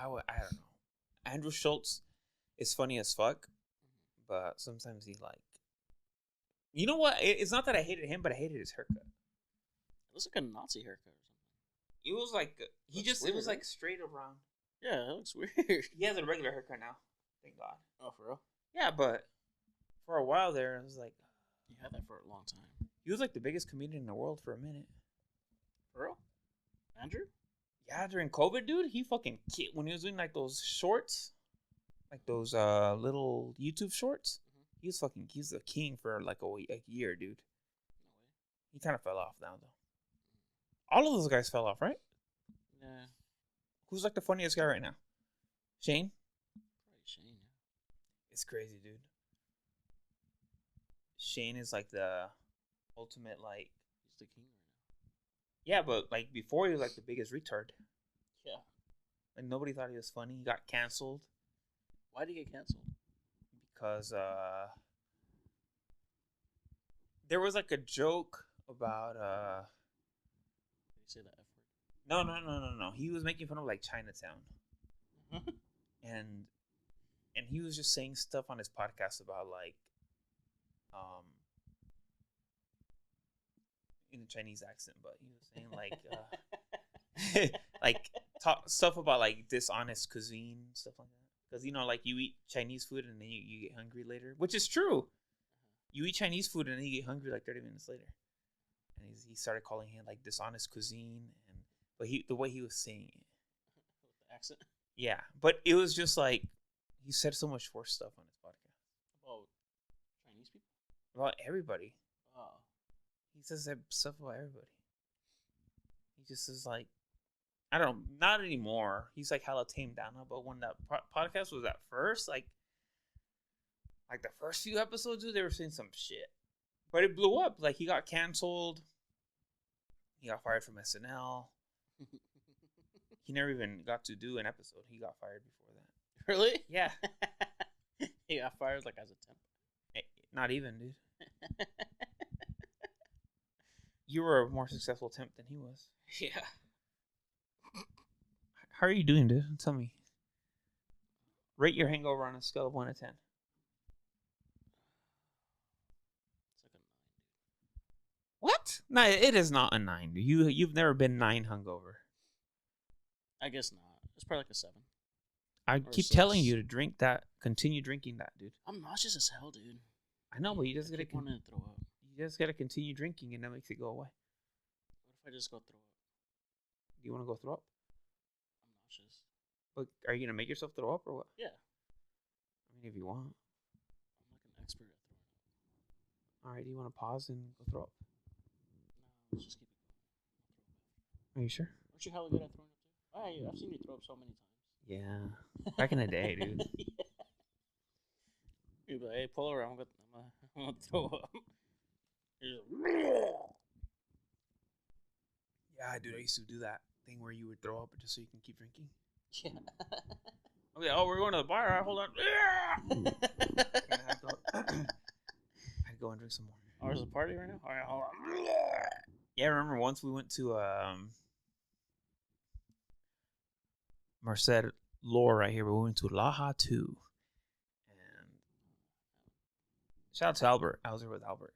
I don't know. Andrew Schultz is funny as fuck, but sometimes he like. You know what? It's not that I hated him, but I hated his haircut. It looks like a Nazi haircut or something. It was like it was like straight around. Yeah, it looks weird. He has a regular haircut now. Thank God. Oh, for real? Yeah, but for a while there, it was like He had that for a long time. he was like the biggest comedian in the world for a minute. For real? Andrew? Yeah, during COVID, dude, he fucking when he was doing like those shorts, like those little YouTube shorts. He was the king for like a year, dude. No way. He kind of fell off now though. All of those guys fell off, right? Yeah. Who's like the funniest guy right now? Shane? Probably Shane, yeah. It's crazy, dude. Shane is like the ultimate like. He's the king right Yeah, but like before he was like the biggest retard. now. Yeah. Like nobody thought he was funny. He got canceled Why did he get canceled? because there was like a joke about Did he say the F word? no. He was making fun of like Chinatown. and he was just saying stuff on his podcast about like in a Chinese accent, but he was saying like like talk stuff about like dishonest cuisine, stuff like that. Because you know, like you eat Chinese food and then you get hungry later, which is true. You eat Chinese food and then you get hungry like 30 minutes later. And he started calling it like dishonest cuisine, but the way he was saying it, With the accent? yeah. But it was just like he said so much worse stuff on his podcast About Chinese people? about everybody. Oh. He says that stuff about everybody. He just is like, I don't know, not anymore. He's like hella tamed down now. But when that podcast was at first, like the first few episodes, dude, they were saying some shit. But it blew up. Like he got canceled. He got fired from SNL. He never even got to do an episode. He got fired before that. Really? Yeah. He got fired like as a temp. Not even, dude. You were a more successful temp than he was. Yeah. How are you doing, dude? Tell me. Rate your hangover on a scale of 1 to 10. It's like a 9. What? No, it is not a 9. You've never been 9 hungover. I guess not. It's probably like a 7. I Or keep 6. telling you to drink that. Continue drinking that, dude. I'm nauseous as hell, dude. I know, but you just gotta wanting to throw up. you just gotta continue drinking, and that makes it go away. What if I just go throw up? Do you want to go throw up? I'm nauseous. But are you gonna make yourself throw up or what? Yeah. I mean, if you want. I'm like an expert at throwing up. All right. Do you want to pause and go throw up? No, let's just keep it Are going. you sure? Aren't you hella good at throwing up too? I've seen you throw up so many times. Yeah. Back in the day, dude. Yeah. You'd be like, hey, pull around. I'm gonna throw up. You're just- Yeah, dude. I used to do that thing where you would throw up just so you can keep drinking. Yeah. Okay. Oh, we're going to the bar. All right, hold on. I'd go and drink some more. Oh, there's a party right now? All right, hold on. Yeah, I remember once we went to Merced Lore right here, but we went to Laha 2. And shout out to Albert. I was there with Albert.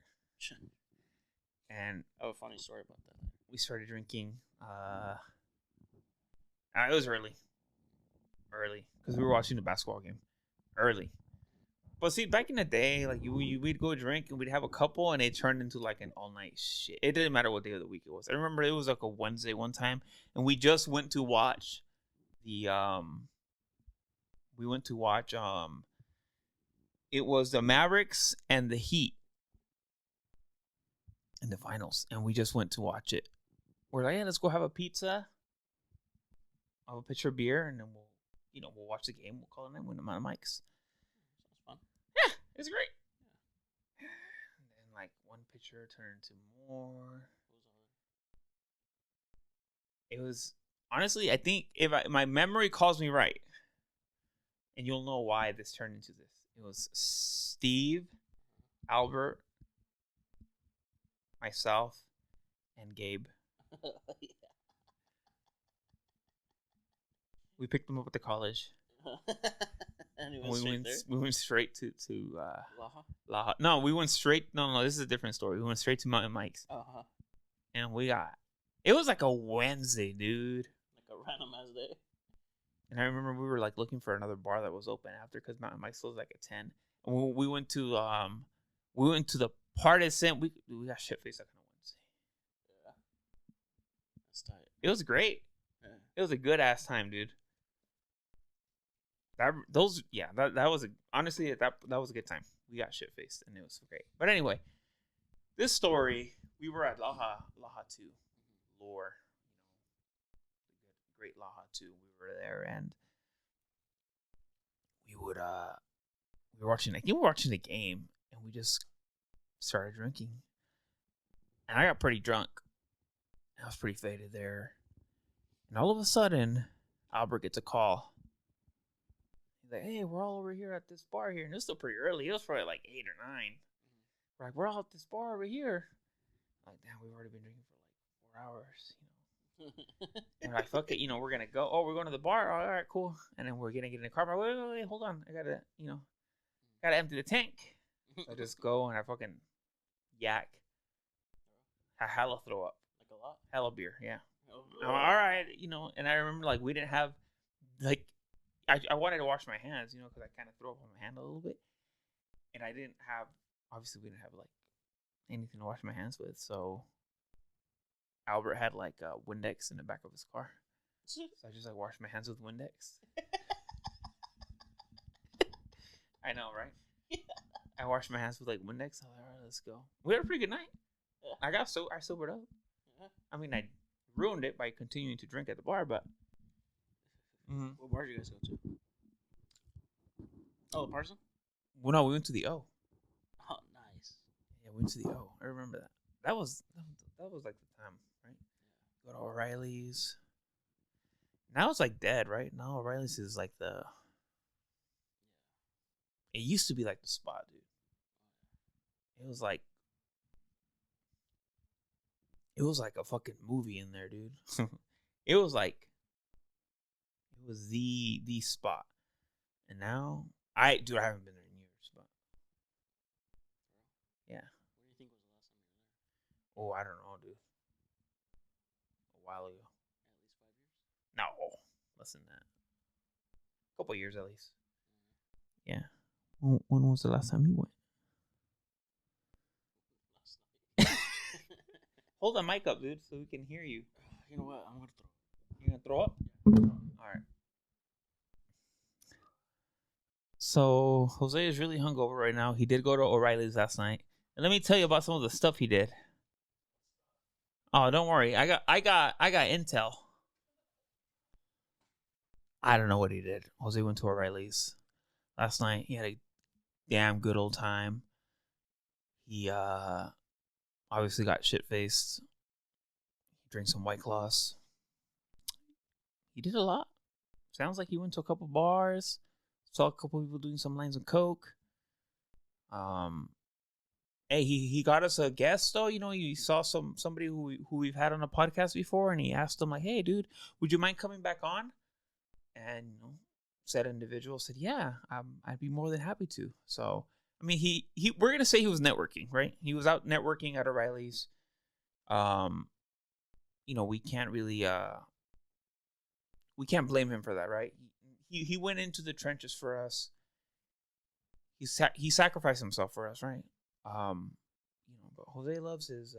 And I have a funny story about that. we started drinking. It was early. Because we were watching the basketball game. Early. But see, back in the day, like we'd go drink and we'd have a couple, and it turned into like an all-night shit. It didn't matter what day of the week it was. I remember it was like a Wednesday one time, and we just went to watch the it was the Mavericks and the Heat in the finals, and we just went to watch it. We're like, yeah, let's go have a pizza, have a pitcher of beer, and then we'll watch the game. We'll call it in with them on the mics. Sounds fun. Yeah, it's great. Yeah. And then like one pitcher turned into more. It was honestly, I think if my memory calls me right, and you'll know why this turned into this. It was Steve, Albert, myself, and Gabe. Yeah. We picked him up at the college. And he And went straight there. we went straight to Laha. Laha. No, we went straight. No, this is a different story. We went straight to Mountain Mike's, and we got. It was like a Wednesday, dude. Like a random ass day. And I remember we were like looking for another bar that was open after because Mountain Mike's was like at 10. And we went to the partisan. We got shit faced like on a Wednesday. Yeah. That's tight. It was great. Yeah. It was a good ass time, dude. That was honestly that was a good time. We got shit faced and it was great. But anyway, this story, we were at Laha 2, Lore, the great Laha 2. We were there and we were watching the game and we just started drinking. And I got pretty drunk. I was pretty faded there. And all of a sudden, Albert gets a call. He's like, hey, we're all over here at this bar here. And it was still pretty early. It was probably like 8 or 9. We're like, we're all at this bar over here. I'm like, damn, we've already been drinking for like 4 hours, And we're like, fuck it, we're going to go. Oh, we're going to the bar? All right, cool. And then we're going to get in the car. I'm like, wait, hold on. I got to empty the tank. So I just go and I fucking yak. I hella throw up. Like a lot? Hella beer, yeah. Oh, I'm like, all right, and I remember like we didn't have, like, I wanted to wash my hands, because I kind of throw up on my hand a little bit. And I didn't have, obviously we didn't have like anything to wash my hands with. So Albert had like a Windex in the back of his car. So I just like washed my hands with Windex. I know, right? Yeah. I washed my hands with like Windex. I was like, all right, let's go. We had a pretty good night. Yeah. I sobered up. Yeah. I mean, I ruined it by continuing to drink at the bar, but. Mm-hmm. What bar did you guys go to? Oh, the Parson? Well, no, we went to the O. Oh, nice. Yeah, we went to the O. I remember that. That was like the time, right? Go to O'Reilly's. Now it's like dead, right? Now O'Reilly's is like the. It used to be like the spot, dude. It was like a fucking movie in there, dude. It was the spot. And now I haven't been there in years, but yeah. What do you think was the last time you were there? Oh, I don't know, dude. A while ago. At least 5 years? No, less than that. A couple years at least. Yeah. When was the last time you went? Last night. Hold the mic up, dude, so we can hear you. You know what? I'm gonna throw. You're gonna throw up? All right. So Jose is really hungover right now. He did go to O'Reilly's last night, and let me tell you about some of the stuff he did. Oh, don't worry. I got intel. I don't know what he did. Jose went to O'Reilly's last night. He had a damn good old time. He obviously got shit faced. He drank some White Claws. He did a lot. Sounds like he went to a couple bars. Saw a couple people doing some lines of coke. Hey, he got us a guest though. He saw somebody who we've had on a podcast before, and he asked him like, "Hey, dude, would you mind coming back on?" And said individual said, "Yeah, I'd be more than happy to." So I mean, we're gonna say he was networking, right? He was out networking at O'Reilly's. We can't really we can't blame him for that, right? He went into the trenches for us. He sacrificed himself for us, right? But Jose loves his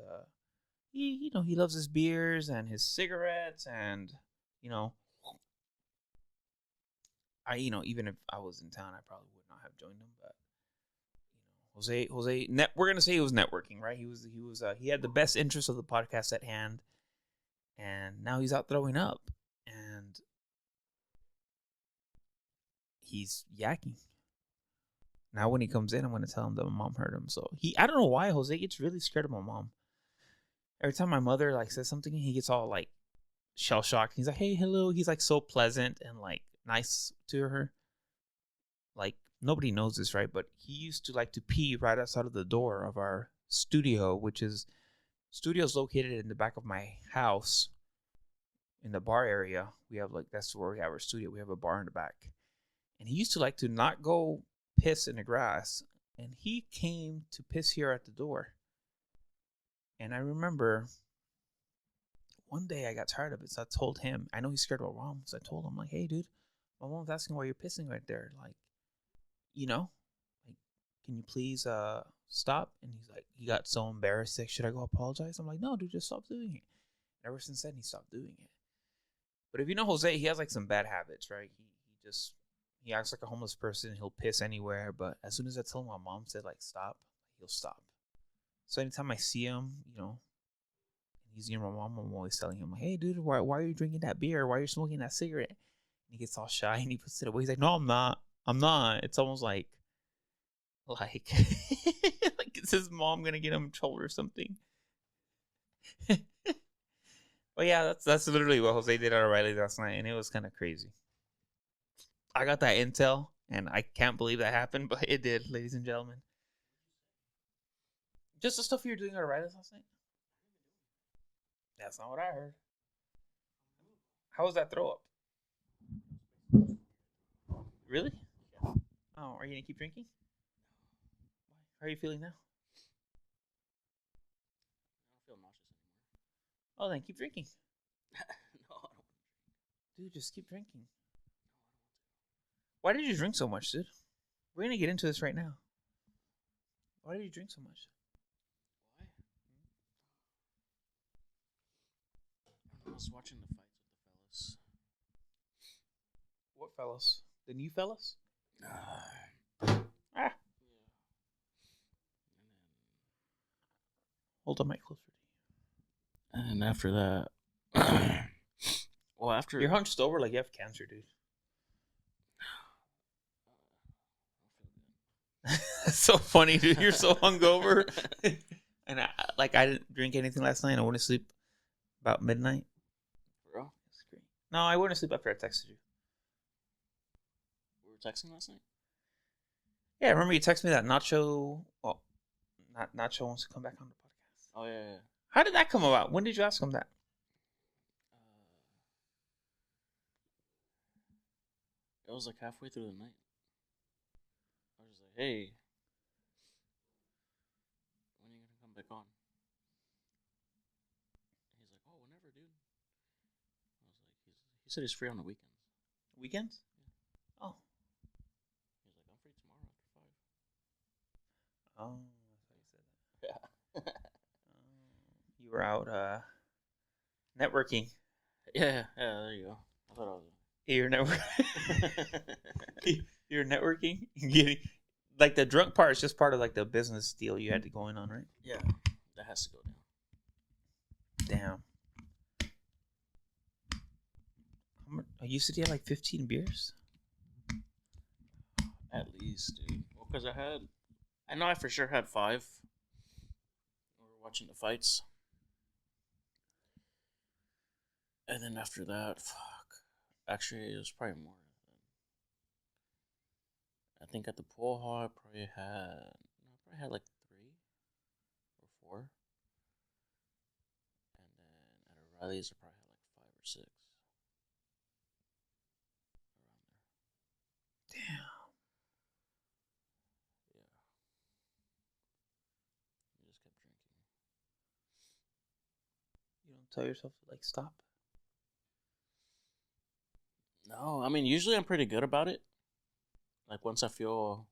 he loves his beers and his cigarettes, and even if I was in town, I probably would not have joined him, but Jose we're gonna say he was networking, right? He had the best interest of the podcast at hand, and now he's out throwing up, and he's yakking. Now when he comes in, I'm gonna tell him that my mom heard him. So I don't know why Jose gets really scared of my mom. Every time my mother like says something, he gets all like shell shocked. He's like, "Hey, hello." He's like so pleasant and like nice to her. Like nobody knows this, right? But he used to like to pee right outside of the door of our studio, which is located in the back of my house. in the bar area, we have like that's where we have our studio. We have a bar in the back, and he used to like to not go piss in the grass, and he came to piss here at the door. And I remember one day I got tired of it, so I told him. I know he's scared about mom, so I told him like, "Hey, dude, my mom's asking why you're pissing right there. Like, you know, like, can you please stop?" And he's like, he got so embarrassed. Like, should I go apologize? I'm like, no, dude, just stop doing it. Ever since then, he stopped doing it. But if you know Jose, he has like some bad habits, right? He acts like a homeless person. He'll piss anywhere. But as soon as I tell him my mom said like stop, he'll stop. So anytime I see him, he's near my mom, I'm always telling him, like, hey, dude, why are you drinking that beer? Why are you smoking that cigarette? And he gets all shy and he puts it away. He's like, no, I'm not. I'm not. It's almost like like is his mom gonna get him in trouble or something? But yeah, that's literally what Jose did at O'Reilly last night, and it was kind of crazy. I got that intel, and I can't believe that happened, but it did, ladies and gentlemen. Just the stuff you were doing at O'Reilly's last night? That's not what I heard. How was that throw up? Really? Oh, are you gonna keep drinking? How are you feeling now? I don't feel nauseous anymore. Oh, then keep drinking. No, I don't. Dude, just keep drinking. Why did you drink so much, dude? We're gonna get into this right now. Why did you drink so much? Why? I was watching the fights with the fellas. What fellas? The new fellas? Ah. Ah. Hold the mic closer to you. And after that, well, after you're hunched over like you have cancer, dude. That's so funny, dude. You're so hungover. And I didn't drink anything last night. I went to sleep about midnight. Bro? That's great. No, I went to sleep after I texted you. We were texting last night? Yeah, remember you texted me that Nacho. Well, not Nacho wants to come back on the podcast. Oh, yeah. How did that come about? When did you ask him that? It was like halfway through the night. I was just like, hey, when are you going to come back on? He's like, oh, whenever, dude. I was like, he said he's free on the weekends. Weekends? Yeah. Oh. He's like, I'm free tomorrow after 5. Oh, that's how you said that. Yeah. You were out networking. Yeah, there you go. I thought I was. You're You're networking. Getting like the drunk part is just part of like the business deal you had to go on, right? Yeah, that has to go Damn. down. I used to get like 15 beers. At least, dude. Well, because I know I for sure had 5. We were watching the fights. And then after that, fuck. Actually, it was probably more. I think at the pool hall, I probably had like 3 or 4. And then at O'Reilly's, I probably had like 5 or 6. Around there. Damn. Yeah. I just kept drinking. You don't tell yourself to like stop. No, I mean, usually I'm pretty good about it. Like, once I feel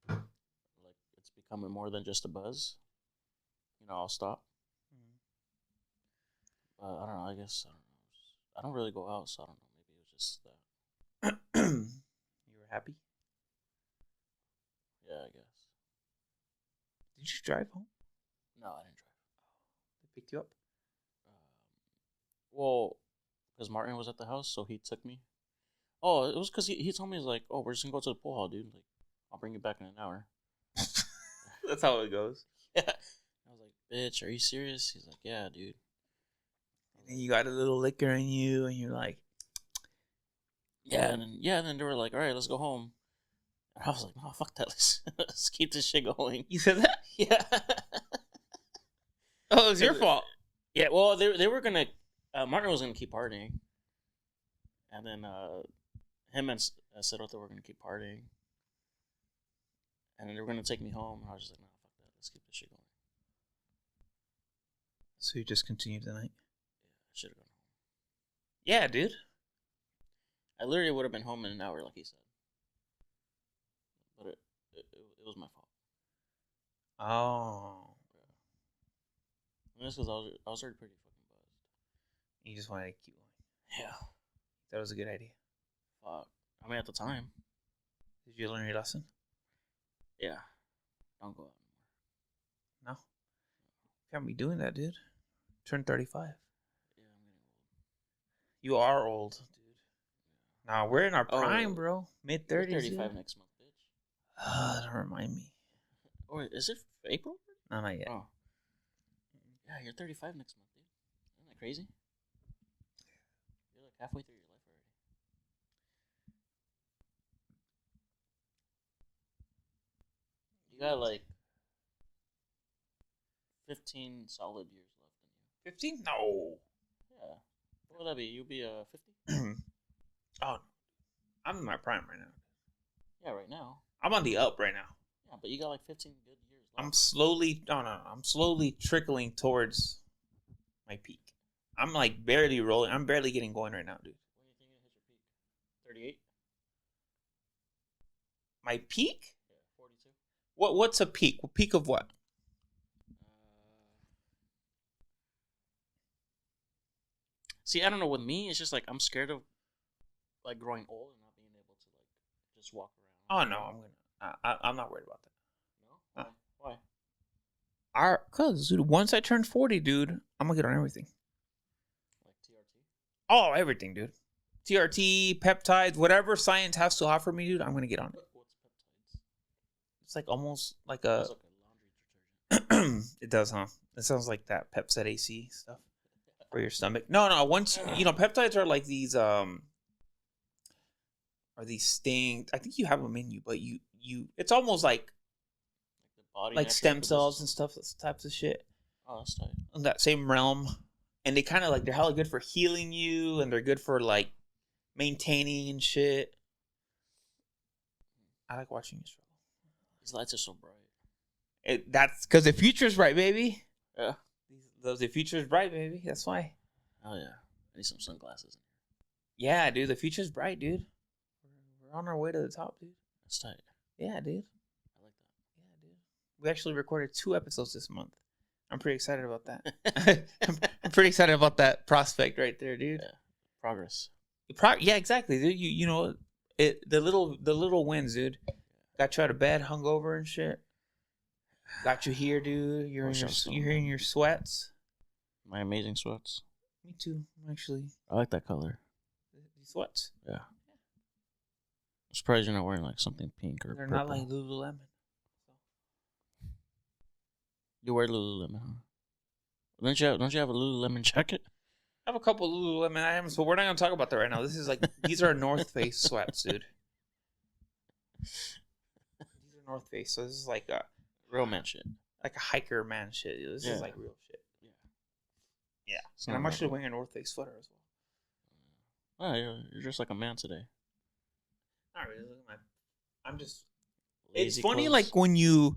like it's becoming more than just a buzz, I'll stop. But I don't know, I guess, I don't know. I don't really go out, so I don't know. Maybe it was just that. You were happy? Yeah, I guess. Did you drive home? No, I didn't drive. They picked you up? Well, because Martin was at the house, so he took me. Oh, it was because he told me, he's like, oh, we're just going to go to the pool hall, dude. Like, I'll bring you back in an hour. That's how it goes. Yeah. I was like, bitch, are you serious? He's like, yeah, dude. And then you got a little liquor in you, and you're like, yeah, and then they were like, all right, let's go home. And I was like, no, fuck that. Let's keep this shit going. You said that? Yeah. Oh, it was your fault. Yeah, well, they were going to Martin was gonna keep partying, and then him and Cerote were gonna keep partying, and then they were gonna take me home. And I was just like, nah, fuck that. Let's keep this shit going. So you just continued the night? Yeah, I should have gone home. Yeah, dude. I literally would have been home in an hour, like he said. But it was my fault. Oh. And this was I was already pretty fucking buzzed. You just wanted to keep going. Yeah. That was a good idea. Fuck. I mean, at the time. Did you learn your lesson? Yeah. Don't go out No. Can't be doing that, dude. Turn 35. anymore. Yeah, I'm getting old. You are old, dude. Nah, we're in our prime, bro. Mid 30s. 35 next month, bitch. Don't remind me. Or is it April? No, not yet. Oh. Yeah, you're 35 next month, dude. Isn't that crazy? You're like halfway through your life already. You got like 15 solid years left in you. 15? No. Yeah. What would that be? You'll be 50? Oh, I'm in my prime right now. Yeah, right now. I'm on the up right now. Yeah, but you got like 15 good years left. I'm slowly trickling towards my peak. I'm like barely rolling. I'm barely getting going right now, dude. When do you think you hit your peak? 38? My peak? Yeah, 42. What's a peak? A peak of what? See, I don't know. With me, it's just like I'm scared of like growing old and not being able to like just walk around. Oh no, I'm not worried about that. No? Why? Cause dude, once I turn 40, dude, I'm gonna get on everything. Like TRT? Oh, everything, dude. TRT, peptides, whatever science has to offer me, dude, I'm gonna get on it. What's peptides? It's like almost like a. It's like a laundry detergent. It does, huh? It sounds like that Pepcid AC stuff for your stomach. No. Once peptides are like these are these sting. I think you have them in you, but you it's almost like the body like stem naturally cells produces- and stuff, those types of shit. Oh, that's tight. In that same realm, and they kind of like they're hella good for healing you, and they're good for like maintaining and shit. I like watching you struggle. These lights are so bright. That's because the future's bright, baby. Yeah. The future's bright, baby. That's why. Oh yeah. I need some sunglasses. Yeah, dude. The future's bright, dude. We're on our way to the top, dude. That's tight. Yeah, dude. I like that. Yeah, dude. We actually recorded 2 episodes this month. I'm pretty excited about that. I'm pretty excited about that prospect right there, dude. Yeah. Progress. Yeah, exactly, dude. You know it. The little wins, dude. Got you out of bed, hungover and shit. Got you here, dude. You're in your sweats. My amazing sweats. Me too, actually. I like that color. These sweats. Yeah. I'm surprised you're not wearing like something pink or They're purple. not like Lululemon. You wear Lululemon, huh? Don't you have a Lululemon jacket? I have a couple Lululemon items, but we're not gonna talk about that right now. This is like these are North Face sweats, dude. These are North Face, so this is like a Real man shit. like a hiker man shit. Dude. This is like real shit. Yeah. It's And not I'm actually real. wearing a North Face sweater as well. Oh, you're just like a man today. Not really. Look at I'm just. Lazy It's funny, clothes. like when you.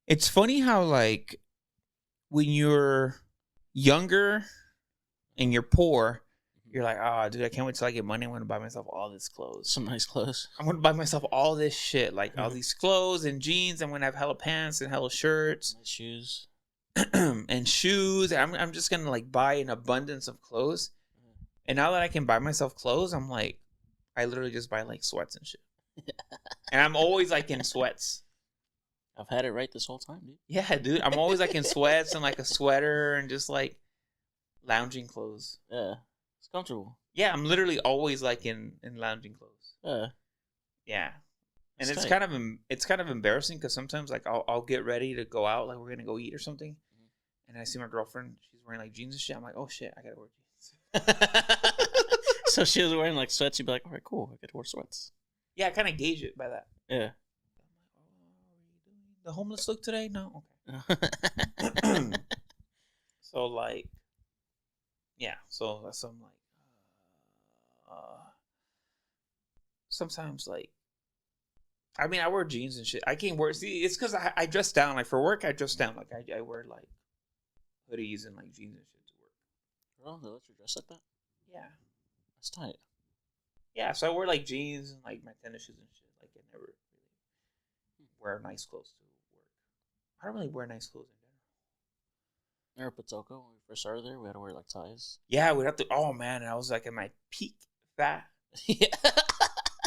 It's funny how like when you're younger and you're poor, you're like, oh, dude, I can't wait till I get money. I'm gonna buy myself all this clothes. Some nice clothes. I'm gonna buy myself all this shit, like all these clothes and jeans. I'm gonna have hella pants and hella shirts Nice shoes. and shoes. I'm just gonna like buy an abundance of clothes. And now that I can buy myself clothes, I'm like, I literally just buy like sweats and shit. And I'm always like in sweats. I've had it right this whole time, dude. Yeah, dude. I'm always like in sweats and like a sweater and just like lounging clothes. Yeah. It's comfortable. Yeah, I'm literally always like in lounging clothes. Yeah. Yeah. And It's it's tight. kind of embarrassing because sometimes like I'll get ready to go out, like we're gonna go eat or something, and I see my girlfriend, she's wearing like jeans and shit. I'm like, oh shit, I gotta wear jeans. So she was wearing like sweats. You'd be like, all right, cool. I get to wear sweats. Yeah, I kind of gauge it by that. Yeah. The homeless look today? No, okay. So like, Yeah, so that's I'm like, sometimes like, I mean, I wear jeans and shit. I can't wear. See, it's because I dress down. Like for work, I dress down. Like I wear like hoodies and like jeans and shit to work. Bro, they let you dress like that? Yeah, That's tight. yeah. So I wear like jeans and like my tennis shoes and shit. Like I never really wear nice clothes to work. I don't really wear nice clothes in general. Remember Patoka when we first started there? We had to wear like ties. Yeah, we'd have to. Oh man, and I was like at my peak fat. Yeah.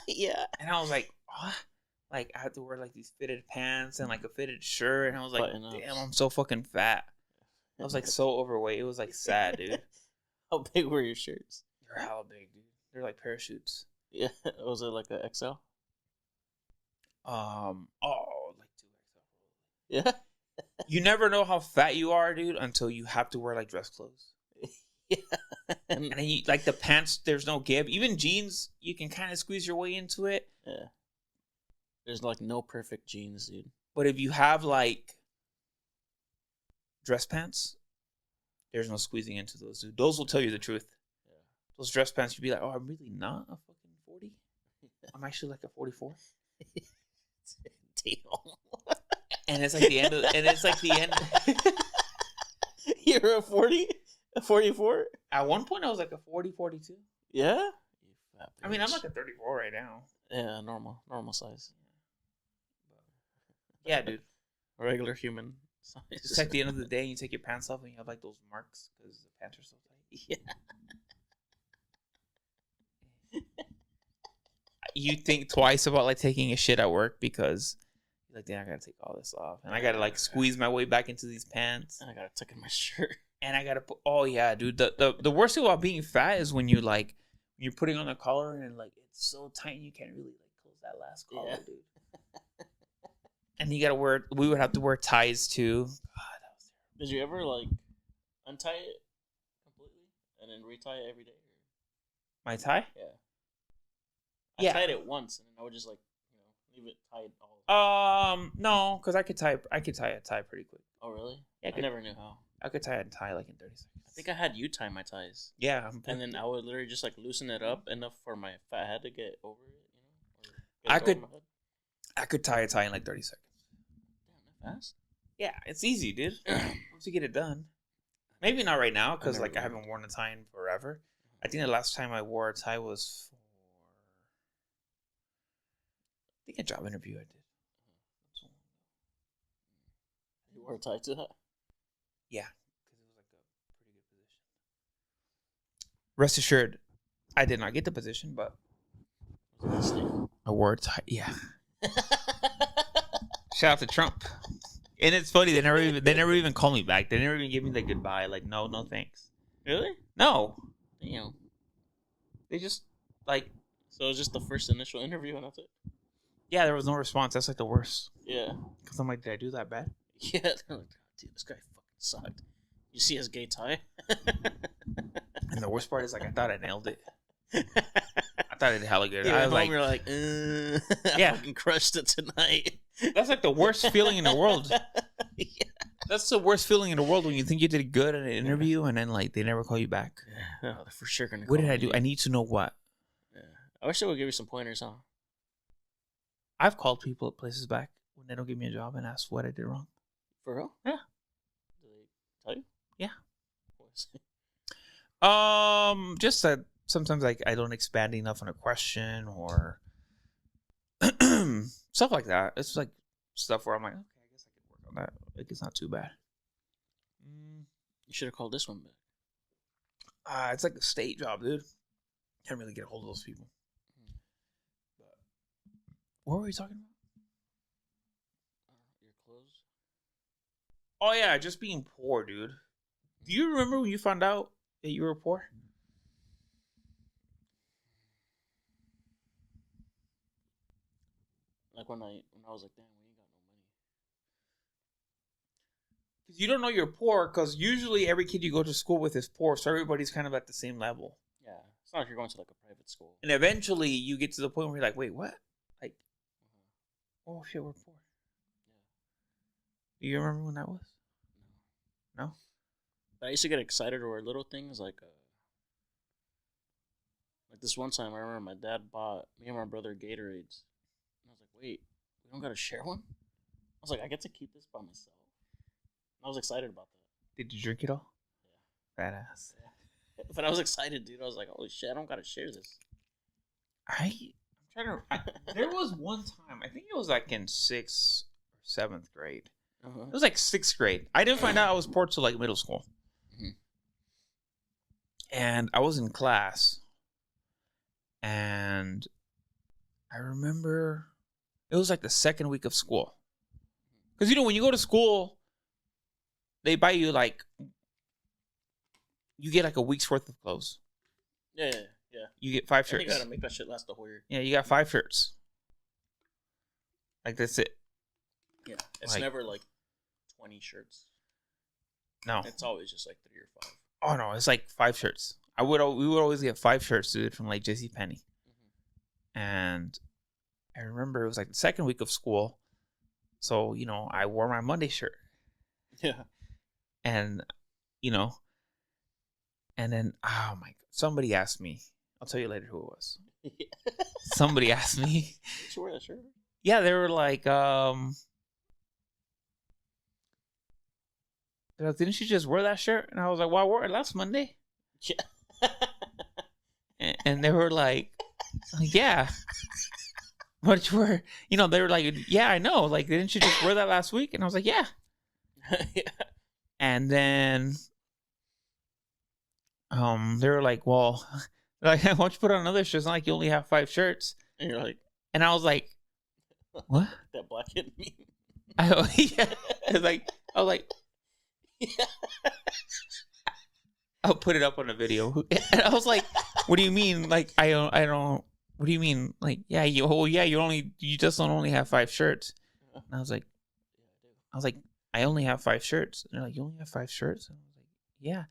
Yeah. And I was like, what? Like I had to wear like these fitted pants and like a fitted shirt, and I was like, Button-ups. damn, I'm so fucking fat. I was like so overweight. It was like sad, dude. How big were your shirts? They're hella big, dude. They're like parachutes. Yeah. Was it like a XL? Like 2XL. Yeah. You never know how fat you are, dude, until you have to wear like dress clothes. Yeah. And then you like the pants. There's no give. Even jeans, you can kind of squeeze your way into it. Yeah. There's like no perfect jeans, dude. But if you have like dress pants, there's no squeezing into those, dude. Those will tell you the truth. Yeah. Those dress pants, you'd be like, oh, I'm really not a fucking 40. I'm actually like a 44. Damn. And it's like the end of, and it's like the end. You're a 40? A 44? At one point, I was like a 40, 42. Yeah? You fat I mean, bitch. I'm like a 34 right now. Yeah, normal size. Yeah, dude. Regular human size. It's like the end of the day, you take your pants off and you have like those marks because the pants are so tight. Yeah. You think twice about like taking a shit at work because you're like, damn, I gotta take all this off, and I gotta like squeeze my way back into these pants, And I gotta tuck in my shirt. and I gotta put. Oh yeah, dude. The worst thing about being fat is when you like you're putting on the collar and like it's so tight and you can't really like close that last collar, dude. And you gotta wear. We would have to wear ties too. God, that was terrible. Did you ever like untie it completely and then retie it every day? My tie? Yeah. I Yeah. tied it once and then I would just like leave it tied all. No, because I could tie a tie pretty quick. Oh really? Yeah, I never knew how. I could tie a tie like in 30 seconds. I think I had you tie my ties. Yeah, And then I would literally just like loosen it up enough for my fat head to get over it, I could tie a tie in like 30 seconds. Damn, that fast? Yeah, it's easy, dude. Once you get it done. Maybe not right now because like I haven't worn a tie in forever. I think the last time I wore a tie was for I think a job interview I did. You wore a tie to that? Yeah, because it was like a pretty good position. Rest assured, I did not get the position, but I wore a tie. Yeah. Shout out to Trump. And it's funny, they never even called me back. They never even gave me the goodbye. Like, no thanks. Really? No. Damn. They just like So it was just the first initial interview and that's it? yeah, there was no response. That's like the worst. Yeah. Because I'm like, did I do that bad? Yeah. They're like, dude, this guy fucking sucked. You see his gay tie? And the worst part is like I thought I nailed it. I thought I did hella good. Yeah, I was like, you're like, I Yeah. fucking crushed it tonight. that's like the worst feeling in the world. Yeah. That's the worst feeling in the world when you think you did good in an interview and then like they never call you back. Yeah, they're for sure gonna. What did call I do? me. I need to know what. Yeah. I wish they would give you some pointers, huh? I've called people at places back when they don't give me a job and asked what I did wrong. For real? Yeah. Do they tell you? Yeah. What was it? Just that sometimes like I don't expand enough on a question or stuff like that. It's like stuff where I'm like, okay, I guess I could work on that. Like it's not too bad. You should have called this one back. It's like a state job, dude. Can't really get a hold of those people. But what were we talking about? Your clothes? Oh yeah, just being poor, dude. Do you remember when you found out that you were poor? Like when I was like, damn, we ain't got no money. Because you don't know you're poor. Because usually every kid you go to school with is poor, so everybody's kind of at the same level. Yeah, it's not like you're going to like a private school. And eventually you get to the point where you're like, wait, what? Like, oh shit, we're poor. Do you remember when that was? No. But I used to get excited over little things like Like this one time, I remember my dad bought me and my brother Gatorades. And I was like, wait, we don't got to share one? I was like, I get to keep this by myself. And I was excited about that. Did you drink it all? Yeah. Badass. Yeah. But I was excited, dude. I was like, holy shit, I don't got to share this. I'm trying to. There was one time, I think it was like in 6th or 7th grade. Uh-huh. It was like 6th grade. I didn't find out I was poor till like middle school. Mm-hmm. And I was in class. And I remember it was like the second week of school. Because, you know, when you go to school, they buy you like, you get like a week's worth of clothes. Yeah. You get 5 shirts. You gotta make that shit last the whole year. Yeah, you got 5 shirts. Like, that's it. Yeah. It's like, never like 20 shirts. No. It's always just like 3 or 5. Oh, no. It's like 5 shirts. We would always get 5 shirts, dude, from like JCPenney. Mm-hmm. And I remember it was like the second week of school. So, you know, I wore my Monday shirt. Yeah. And, you know, and then, oh my God, somebody asked me. I'll tell you later who it was. Somebody asked me. Did you wear that shirt? Yeah, they were like, they're like, didn't you just wear that shirt? And I was like, well, I wore it last Monday. Yeah. And they were like, yeah. What you were, you know, they were like, yeah, I know. Like, didn't you just wear that last week? And I was like, yeah. Yeah. And then, they were like, well, like, why don't you put on another shirt? It's not like you only have 5 shirts. And you're like, and I was like, what? That black kid meme. Yeah. I was like, Yeah. I'll put it up on a video. And I was like, what do you mean? Like, I don't. What do you mean? Like, yeah, you just don't only have 5 shirts. And I was like, I only have 5 shirts. And they're like, you only have 5 shirts? And I was like, yeah.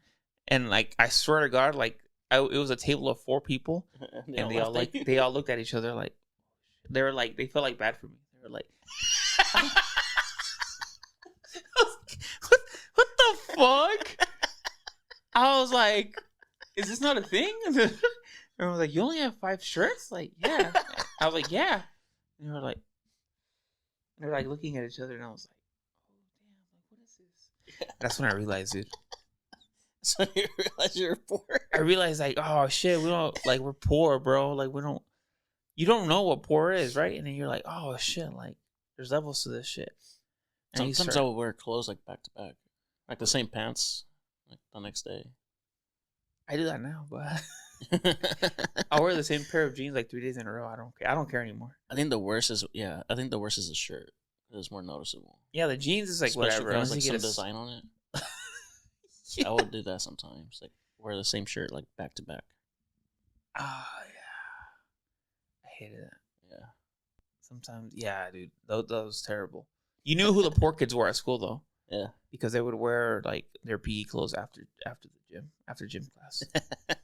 And like, I swear to God, like, it was a table of 4 people, and they all looked at each other like, they were like, they felt like bad for me. They were like, what the fuck? I was like, is this not a thing? And I was like, you only have 5 shirts? Like, yeah. I was like, yeah. And they were like looking at each other, and I was like, oh damn, like, what is this? That's when I realized, dude. So you realize you're poor. I realized, like, oh shit, we're poor, bro. Like, you don't know what poor is, right? And then you're like, oh shit, like, there's levels to this shit. And sometimes I would wear clothes like back to back, like the same pants, like the next day. I do that now, but I wear the same pair of jeans like 3 days in a row. I don't care anymore. I think the worst is the shirt. It's more noticeable. Yeah, the jeans is like especially whatever. If there's like some design on it. Yeah. I would do that sometimes. Like wear the same shirt like back to back. Oh yeah, I hated that. Yeah. Sometimes, yeah, dude, that was terrible. You knew who the poor kids were at school though. Yeah. Because they would wear like their PE clothes after gym class. Yeah.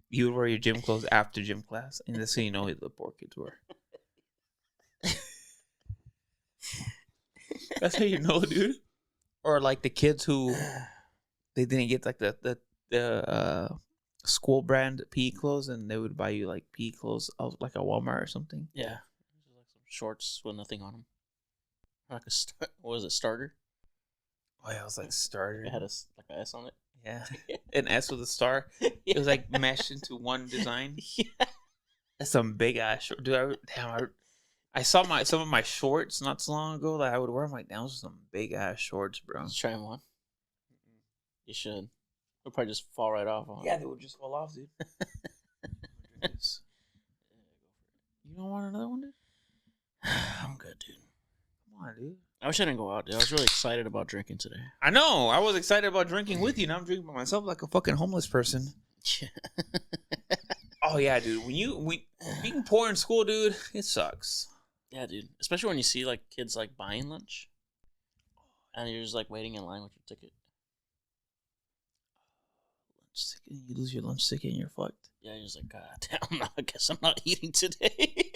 You would wear your gym clothes after gym class, and that's how you know who the poor kids were. That's how you know, dude. Or like the kids who they didn't get like the school brand PE clothes, and they would buy you like PE clothes like at Walmart or something. Yeah, like some shorts with nothing on them. Like what was it, starter? Oh yeah, it was like starter. It had like an S on it. Yeah, an S with a star. Yeah. It was like meshed into one design. Yeah, that's some big ass short. Dude, I saw some of my shorts not so long ago that I would wear. I'm like, those are some big ass shorts, bro. Let's try them on. You should. They'll probably just fall right off. Yeah, they would just fall off, dude. You don't want another one, dude? I'm good, dude. Come on, dude. I wish I didn't go out, dude. I was really excited about drinking today. I know. I was excited about drinking with you. Now I'm drinking by myself like a fucking homeless person. Yeah. Oh yeah, dude. When being poor in school, dude, it sucks. Yeah, dude. Especially when you see like kids like buying lunch, and you're just like waiting in line with your ticket. Lunch ticket. You lose your lunch ticket and you're fucked. Yeah, you're just like, God damn, I guess I'm not eating today.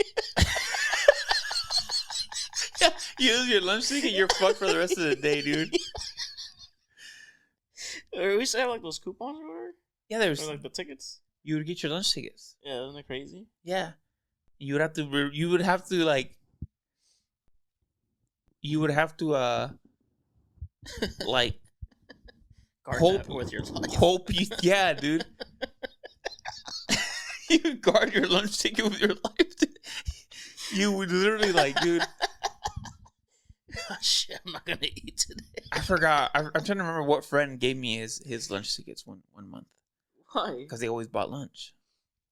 Yeah, you lose your lunch ticket, you're fucked for the rest of the day, dude. Or we used to have like those coupons or whatever. Yeah, there's or like the tickets. You would get your lunch tickets. Yeah, isn't that crazy? Yeah. You would have to. You would have to like. You would have to like Guard hope that with your life. hope you. Yeah, dude. You would guard your lunch ticket with your life. Dude. You would literally like, dude. Oh, shit, I'm not gonna eat today. I forgot. I'm trying to remember what friend gave me his lunch tickets one month. Why? Because they always bought lunch.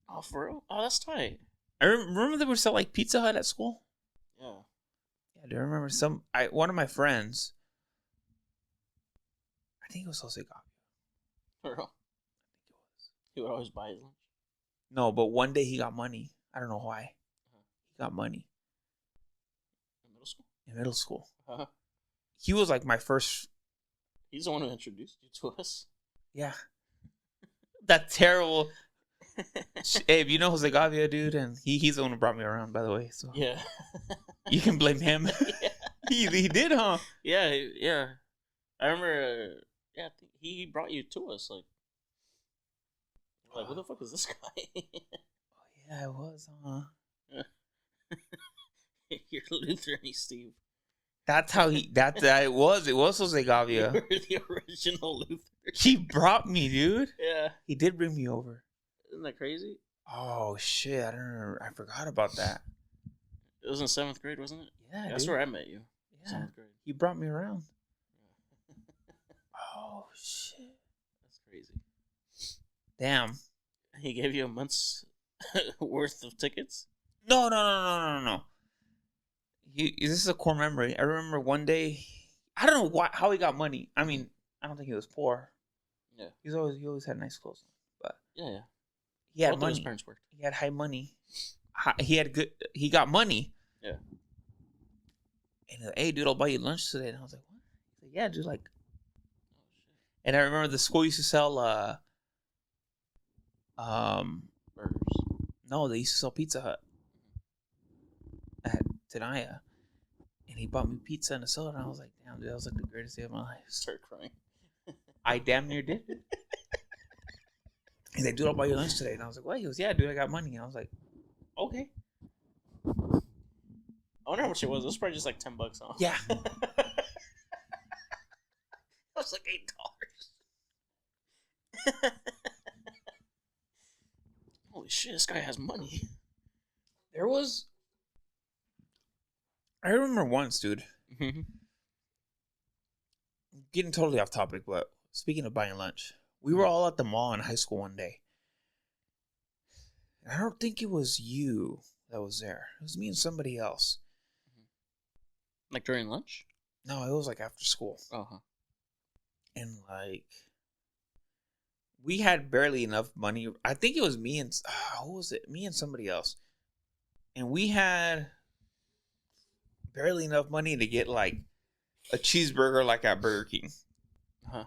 Oh, for real? Oh, that's tight. I remember they were sell like Pizza Hut at school. Yeah. Yeah, do you remember one of my friends? I think it was Jose Gavia. For real? I think it was. He would always buy his lunch. No, but one day he got money. I don't know why. Uh-huh. He got money In middle school? in middle school. Uh-huh. He was like my first. He's the one who introduced you to us. Yeah. That terrible. Hey, you know Jose Gavia, dude, and he's the one who brought me around, by the way. So Yeah. you can blame him. Yeah. he did, huh? Yeah, yeah. I remember, yeah, I think he brought you to us. Like, who the fuck is this guy? Oh, yeah, it was, huh? You're Lutheran, Steve. That's how that it was. It was Jose Gavia. You're the original Lutheran. He brought me, dude. Yeah. He did bring me over. Isn't that crazy? Oh shit! I don't remember. I forgot about that. It was in 7th grade, wasn't it? Yeah, That's dude. where I met you. Yeah, 7th grade. he brought me around. Oh shit! That's crazy. Damn. He gave you a month's worth of tickets? No. This is a core memory. I remember one day. I don't know how he got money. I mean, I don't think he was poor. Yeah. He always had nice clothes. But Yeah. he had Both of money. his parents worked. He had high money. He got money. Yeah. And he's like, hey, dude, I'll buy you lunch today. And I was like, what? He's like, yeah, dude, like. Oh, shit. And I remember the school used to sell Burgers. no, they used to sell Pizza Hut at Tenaya. And he bought me pizza and a soda, and I was like, damn, dude, that was like the greatest day of my life. Start crying. I damn near did. He's like, dude, I'll buy you lunch today. And I was like, what? He goes, yeah, dude, I got money. And I was like, okay. I wonder how much it was. It was probably just like $10, huh? Yeah. It was like $8. Holy shit, this guy has money. I remember once, dude, Mm-hmm. getting totally off topic, but speaking of buying lunch, we were all at the mall in high school one day. And I don't think it was you that was there. It was me and somebody else. Like during lunch? No, it was like after school. Uh-huh. And like, we had barely enough money. I think it was me and, who was it? Me and somebody else. And we had barely enough money to get like a cheeseburger like at Burger King. Uh-huh.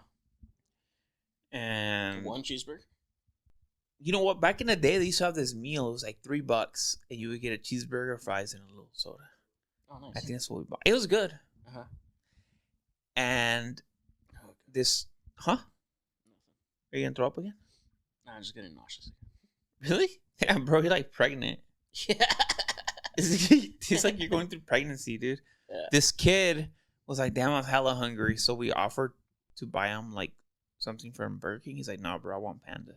And One cheeseburger? you know what? Back in the day, they used to have this meal. It was like $3, and you would get a cheeseburger, fries, and a little soda. Oh, nice. I think that's what we bought. It was good. Uh-huh. And this, huh? Nothing. Are you gonna throw up again? Nah, I'm just getting nauseous. Really? Yeah, bro. You're like pregnant. Yeah. It's like you're going through pregnancy, dude. Yeah. This kid was like, damn, I'm hella hungry. So we offered to buy him like something from Burger King. He's like, nah, bro, I want Panda.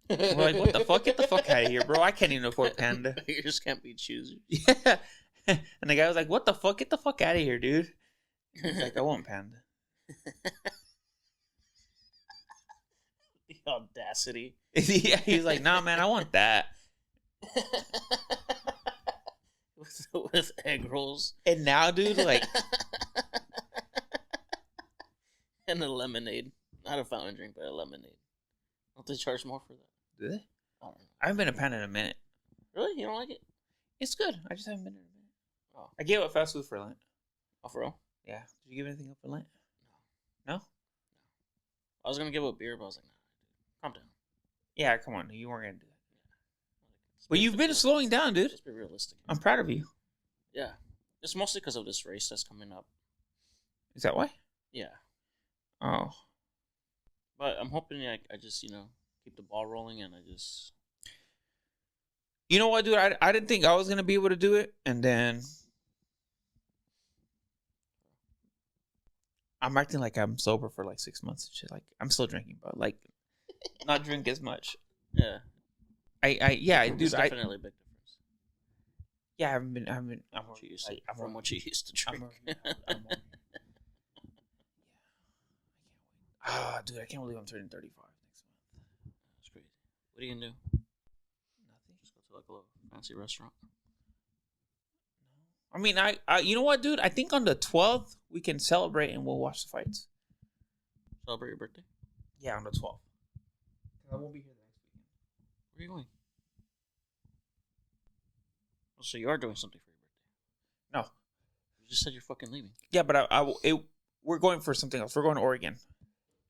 We're like, what the fuck? Get the fuck out of here, bro. I can't even afford Panda. You just can't be choosy. Yeah. And the guy was like, what the fuck? Get the fuck out of here, dude. He's like, I want Panda. The audacity. Yeah, he's like, nah, man, I want that. with egg rolls. And now, dude, like, and a lemonade. Not a fountain drink, but a lemonade. Don't they charge more for that? do they? I don't know. I haven't been a Panda in a minute. Really? You don't like it? It's good. I just haven't been in a minute. Oh. I gave up fast food for Lent. Oh, for real? Yeah. Did you give anything up for Lent? No? I was going to give up beer, but I was like, nah, calm down. Yeah, come on. You weren't going to do that. Let's But be you've been realistic. slowing down, dude. Let's be realistic. I'm proud of you. Yeah. It's mostly because of this race that's coming up. Is that why? Yeah. Oh. But I'm hoping I just, keep the ball rolling and I just You know what, dude? I didn't think I was gonna be able to do it, and then I'm acting like I'm sober for like 6 months and shit. Like I'm still drinking, but like not drink as much. Yeah. Yeah, dude. It's definitely a big difference. Yeah, I haven't been. I'm What you used to, from what you used to drink. Ah, dude, I can't believe I'm turning 35 next month. That's crazy. What are you gonna do? Nothing. Just go to like a little fancy restaurant. I mean, I you know what, dude? I think on the 12th we can celebrate and we'll watch the fights. Celebrate your birthday? Yeah, on the 12th. I won't be here the next weekend. Where are you going? Oh, so you are doing something for your birthday? No. You just said you're fucking leaving. Yeah, but we're going for something else. We're going to Oregon.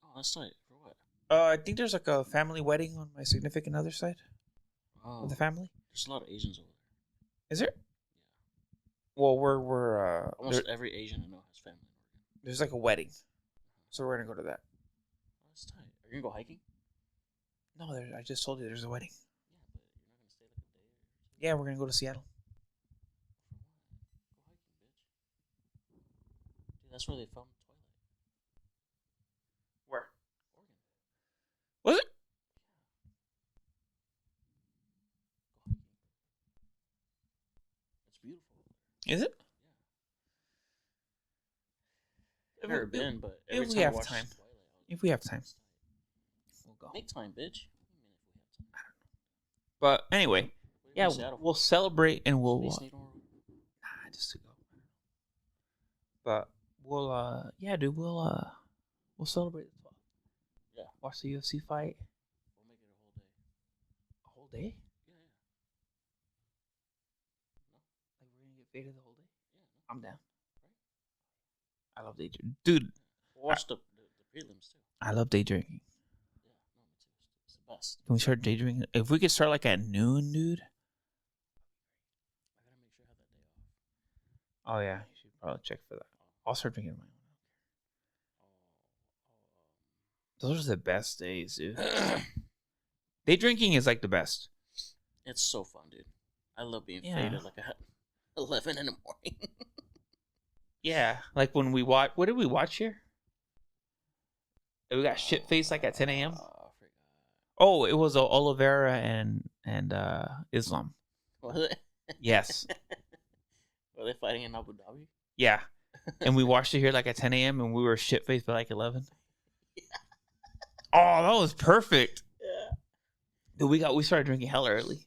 Oh, that's tight. For what? I think there's like a family wedding on my significant other side of the family. There's a lot of Asians over there. Is there? Yeah. Well, we're almost every Asian I know has family in Oregon. There's like a wedding, so we're gonna go to that. Oh, that's tight. Are you gonna go hiking? No, I just told you there's a wedding. Yeah, but you're not gonna stay like a day or something? Yeah, we're gonna go to Seattle. For what? Go hiking, bitch. Dude, that's where they filmed Twilight. Where? Oregon. Was it? Go hiking. It's beautiful. Is it? Yeah. I've never been, but if every we time I have watch time. Twilight, If we have time, we'll go. make time, bitch. What do you mean if we have time? But anyway, What are you yeah, in Seattle we'll for? celebrate and we'll. Space Needle? Nah, just to go. But we'll yeah, dude, we'll celebrate the 12th. Yeah. Watch the UFC fight. We'll make it a whole day. A whole day? Yeah, yeah. No? Like we're gonna get faded the whole day? Yeah, no. I'm down. Right? I love day drinking, dude. We'll watch the prelims too. I love day drinking. Yeah, no, me too. It's the best. Can we start day drinking? If we could start like at noon, dude. I gotta make sure I have that day off. Oh yeah, you should probably check for that. I'll start drinking my own. Those are the best days, dude. Day drinking is like the best. It's so fun, dude. I love being Yeah. faded like at 11 in the morning. Yeah, like when we watch. What did we watch here? We got shit faced like at 10 a.m. I forgot. Oh, it was Oliveira and Islam. Was it? Yes. Were they fighting in Abu Dhabi? Yeah. And we watched it here like at 10 a.m. and we were shit faced by like 11. Yeah. Oh, that was perfect. Yeah. Dude, we started drinking hella early.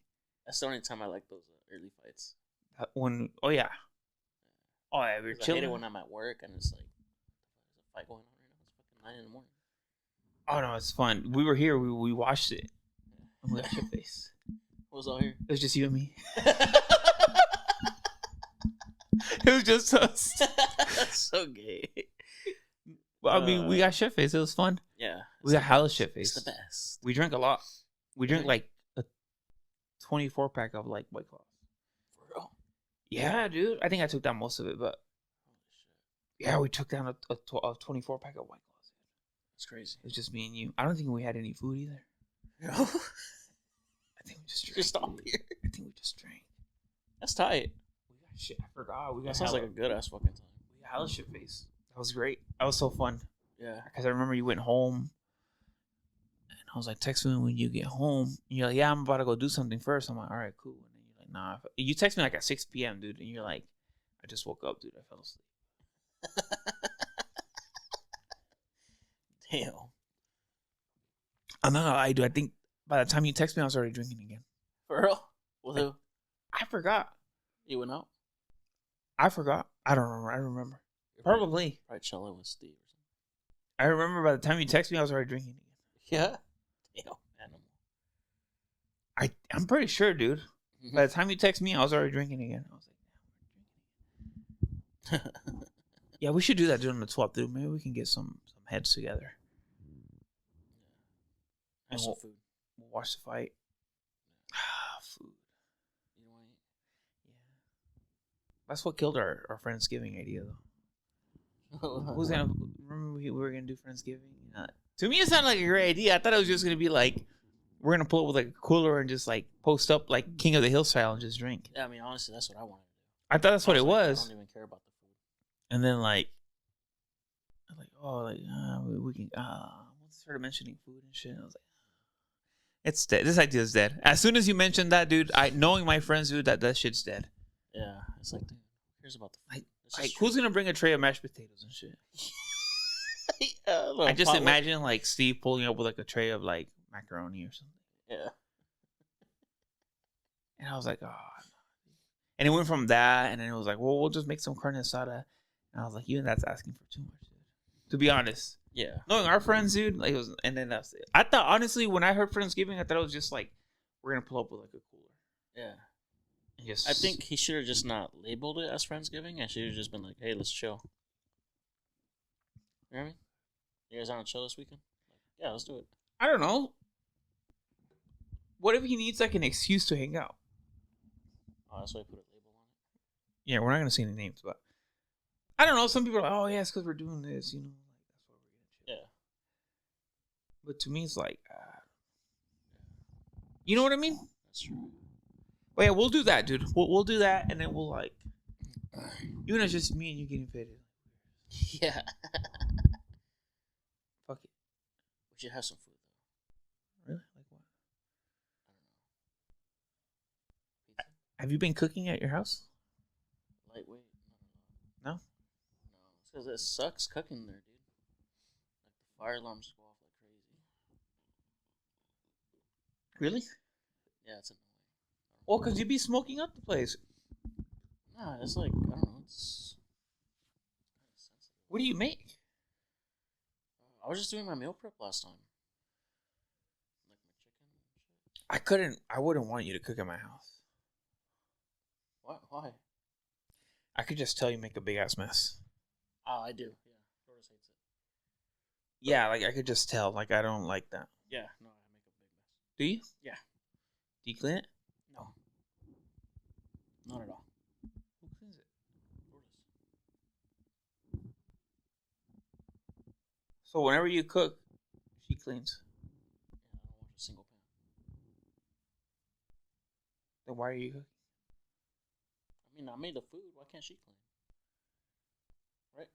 That's the only time I like those early fights. Oh yeah. Oh yeah, we were 'Cause I hate chilling. it when I'm at work and it's like, there's a fight going on right now. It's fucking 9 in the morning. Oh no, it's fun. We were here. We watched it. And we got shit faced. What was all here? It was just you and me. It was just us. That's so gay. Well, I mean, we got shit faced. It was fun. Yeah. We got hella shit It's faced. the best. We drank a lot. We drank Really? like a 24 pack of like White Claws. For real? Yeah, dude. I think I took down most of it, but Holy shit. yeah, we took down a 24 pack of White Claws. That's crazy. It was just me and you. I don't think we had any food either. No? I think we just drank. Just all dude. beer. I think we just drank. That's tight. We got shit. I forgot. We got That sounds like hella, a good ass fucking time. we got hella shit face. That was great. That was so fun. Yeah. Because I remember you went home. And I was like, text me when you get home. And you're like, yeah, I'm about to go do something first. I'm like, all right, cool. And then you're like, nah. You text me like at 6 p.m., dude. And you're like, I just woke up, dude. I fell asleep. Damn. I'm not gonna lie, dude. I think by the time you text me, I was already drinking again. For real? With who? I forgot. You went out? I forgot. I don't remember. I remember. You're Probably. Probably chilling with Steve or something. I remember by the time you text me, I was already drinking again. Yeah? Damn. Animal. I'm pretty sure, dude. By the time you text me, I was already drinking again. I was like, damn, we're drinking again. Yeah, we should do that, dude, on the 12th, dude. Maybe we can get some heads together. Have some food. We'll watch the fight. Food. You don't want to eat? Yeah. That's what killed our Friendsgiving idea, though. Who's gonna remember we were gonna do Friendsgiving? To me, it sounded like a great idea. I thought it was just gonna be like We're gonna pull up with like a cooler and just like post up like King of the Hill style and just drink. Yeah, I mean, honestly, that's what I wanted to do. I thought that's what it Like, I was. don't even care about the food. And then like we can started mentioning food and shit. I was like, it's dead. This idea is dead. As soon as you mentioned that, dude, knowing my friends, dude, that shit's dead. Yeah, it's like, dude, who cares about the food? Like who's gonna bring a tray of mashed potatoes and shit? Yeah, I just imagine like Steve pulling up with like a tray of like macaroni or something. Yeah. And I was like, oh. And it went from that, and then it was like, well, we'll just make some carne asada. And I was like, even that's asking for too much, dude. To be honest. Yeah. Knowing our friends, dude, like it was, and then that's it. I thought honestly, when I heard Friendsgiving, I thought it was just like we're gonna pull up with like a cooler. Yeah. Just, I think he should have just not labeled it as Friendsgiving, and should have just been like, hey, let's chill. You know what I mean? You guys want to chill this weekend? Like, yeah, let's do it. I don't know. What if he needs like an excuse to hang out? Oh, that's why I put a label on it. Yeah, we're not gonna say any names, but I don't know. Some people are like, oh yeah, it's because we're doing this, you know. Like, that's why we're gonna chill. Yeah. But to me, it's like, you know what I mean? That's true. But yeah, we'll do that, dude. We'll do that, and then we'll like, even if it's just me and you getting faded. Yeah. Fuck it. We should have some food though. Really? Like what? I don't know. Pizza? Have you been cooking at your house? Lightweight? No? No. It's because it sucks cooking there, dude. Like the fire alarms go off like crazy. Really? Yeah, it's annoying. Well, because you'd be smoking up the place. Nah, it's like, I don't know, it's kind of sensitive. What do you make? I was just doing my meal prep last time. Like my chicken and shit. I wouldn't want you to cook at my house. What? Why? I could just tell you make a big ass mess. Oh, I do. Yeah. Doris hates it. Yeah, like I could just tell. Like I don't like that. Yeah, no, I make a big mess. Do you? Yeah. Do you clean it? No. Not at all. Who cleans it? Doris. So whenever you cook, she cleans. Yeah, I don't wash a single pan. Then why are you cooking? I mean, I made the food. Why can't she clean? Right?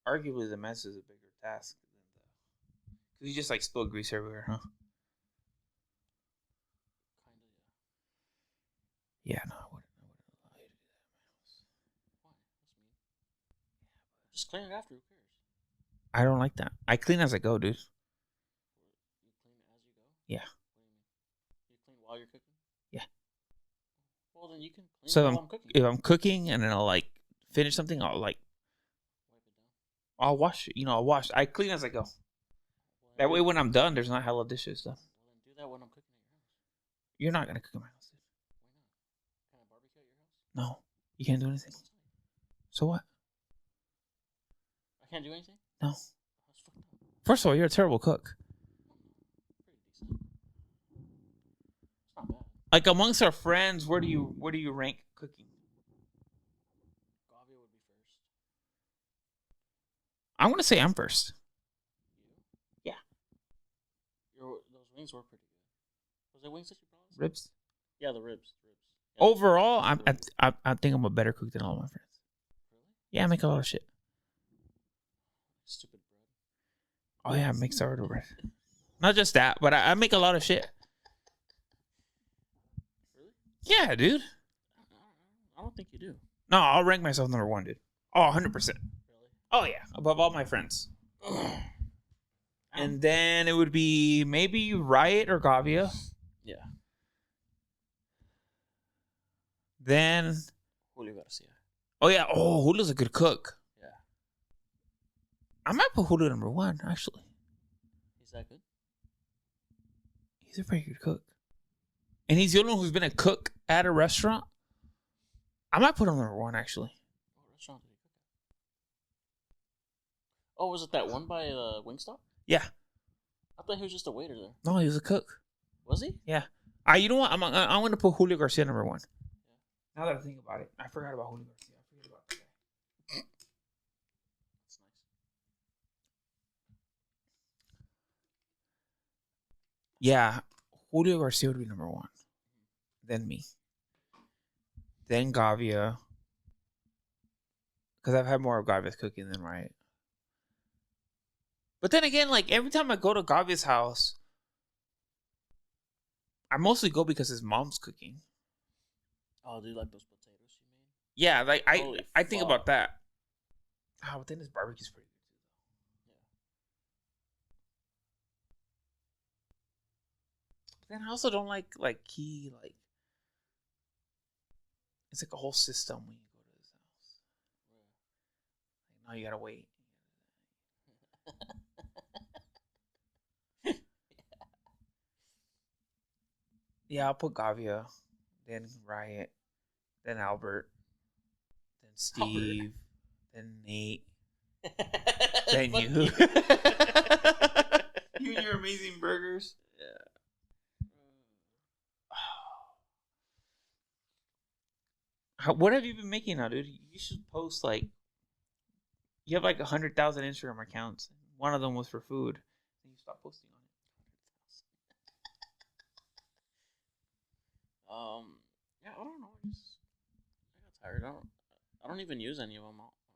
Arguably, the mess is a bigger task than the. Because you just like spill grease everywhere, huh? Kinda, Yeah, no, I wouldn't allow you to do that in my house. yeah. Why? That's mean. Just clean it after. Who cares? I don't like that. I clean as I go, dude. You clean it as you go? Yeah. What do you mean? You clean while you're cooking? Yeah. Well, then you can clean So while I'm cooking. if I'm cooking and then I'll like finish something, I'll like Wipe it down. I'll wash it. You know, I'll wash. I clean as I go. Well, That way, when I'm done, there's not hella dishes stuff. Well, then do that when I'm cooking at your house. You're not gonna cook at my house, dude. Why not? Can I barbecue at your house? No, you can't do anything. So what? I can't do anything? No. That's fucked up. First of all, you're a terrible cook. Pretty decent. It's not bad. Like amongst our friends, where do you rank cooking? Gavia would be first. I'm gonna say I'm first. You? Yeah. Those wings were pretty good. Was it wings that you brought us? Ribs. Yeah, the ribs. Yeah, Overall, I ribs. think I'm a better cook than all my friends. Really? Yeah, I make a lot of shit. Stupid bread. Oh yeah, I make sourdough bread. Not just that, but I make a lot of shit. Really? Yeah, dude. I don't think you do. No, I'll rank myself number one, dude. Oh, 100%. Really? Oh yeah, above all my friends. And then it would be maybe Riot or Gavia. Yeah. Then, Julio Garcia. oh yeah, Julio's a good cook. Yeah. I might put Julio number one, actually. He's that good? He's a pretty good cook. And he's the only one who's been a cook at a restaurant. I might put him number one, actually. What restaurant did he cook at? Oh, was it that one by Wingstop? Yeah. I thought he was just a waiter there. No, he was a cook. Was he? Yeah. You know what? I'm going to put Julio Garcia number one. Yeah. Now that I think about it, I forgot about Julio Garcia. I forgot about that guy. That's nice. Yeah, Julio Garcia would be number one. Then me. Then Gavia. Because I've had more of Gavia's cooking than Riot. But then again, like every time I go to Gavia's house, I mostly go because his mom's cooking. Oh, do you like those potatoes she made? Yeah, like Holy I think fuck. about that. Oh, but then his barbecue's pretty good too. But then I also don't like he like it's like a whole system when you go to his house. Like, now you gotta wait. Yeah, I'll put Gavia, then Riot, then Albert, then Steve, then Nate, then Fuck you. You and your amazing burgers. What have you been making now, dude? You should post like you have like 100,000 Instagram accounts. One of them was for food. And you stop posting on Um, yeah, I don't know. I got tired. I don't even use any of them. Honestly,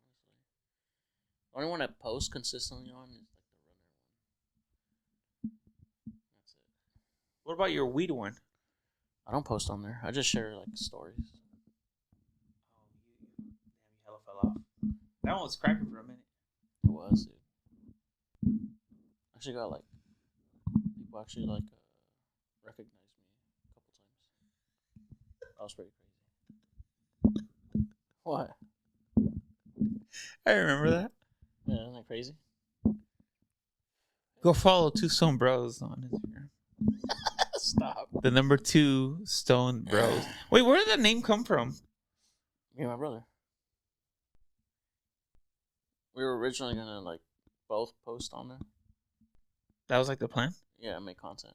the only one I post consistently on is like the runner one. That's it. it. What about your weed one? I don't post on there. I just share like stories. Oh, you hella fell off. That one was cracking for a minute. It was, dude. Actually got like people actually like recognized me a couple times. That was pretty crazy. What? I remember that. Yeah, isn't that crazy? Go follow Two Stone Bros on Instagram. Stop. The number 2 Stone Bros. Wait, where did that name come from? Me and my brother. We were originally gonna like both post on there. That was like the plan? Yeah, make content.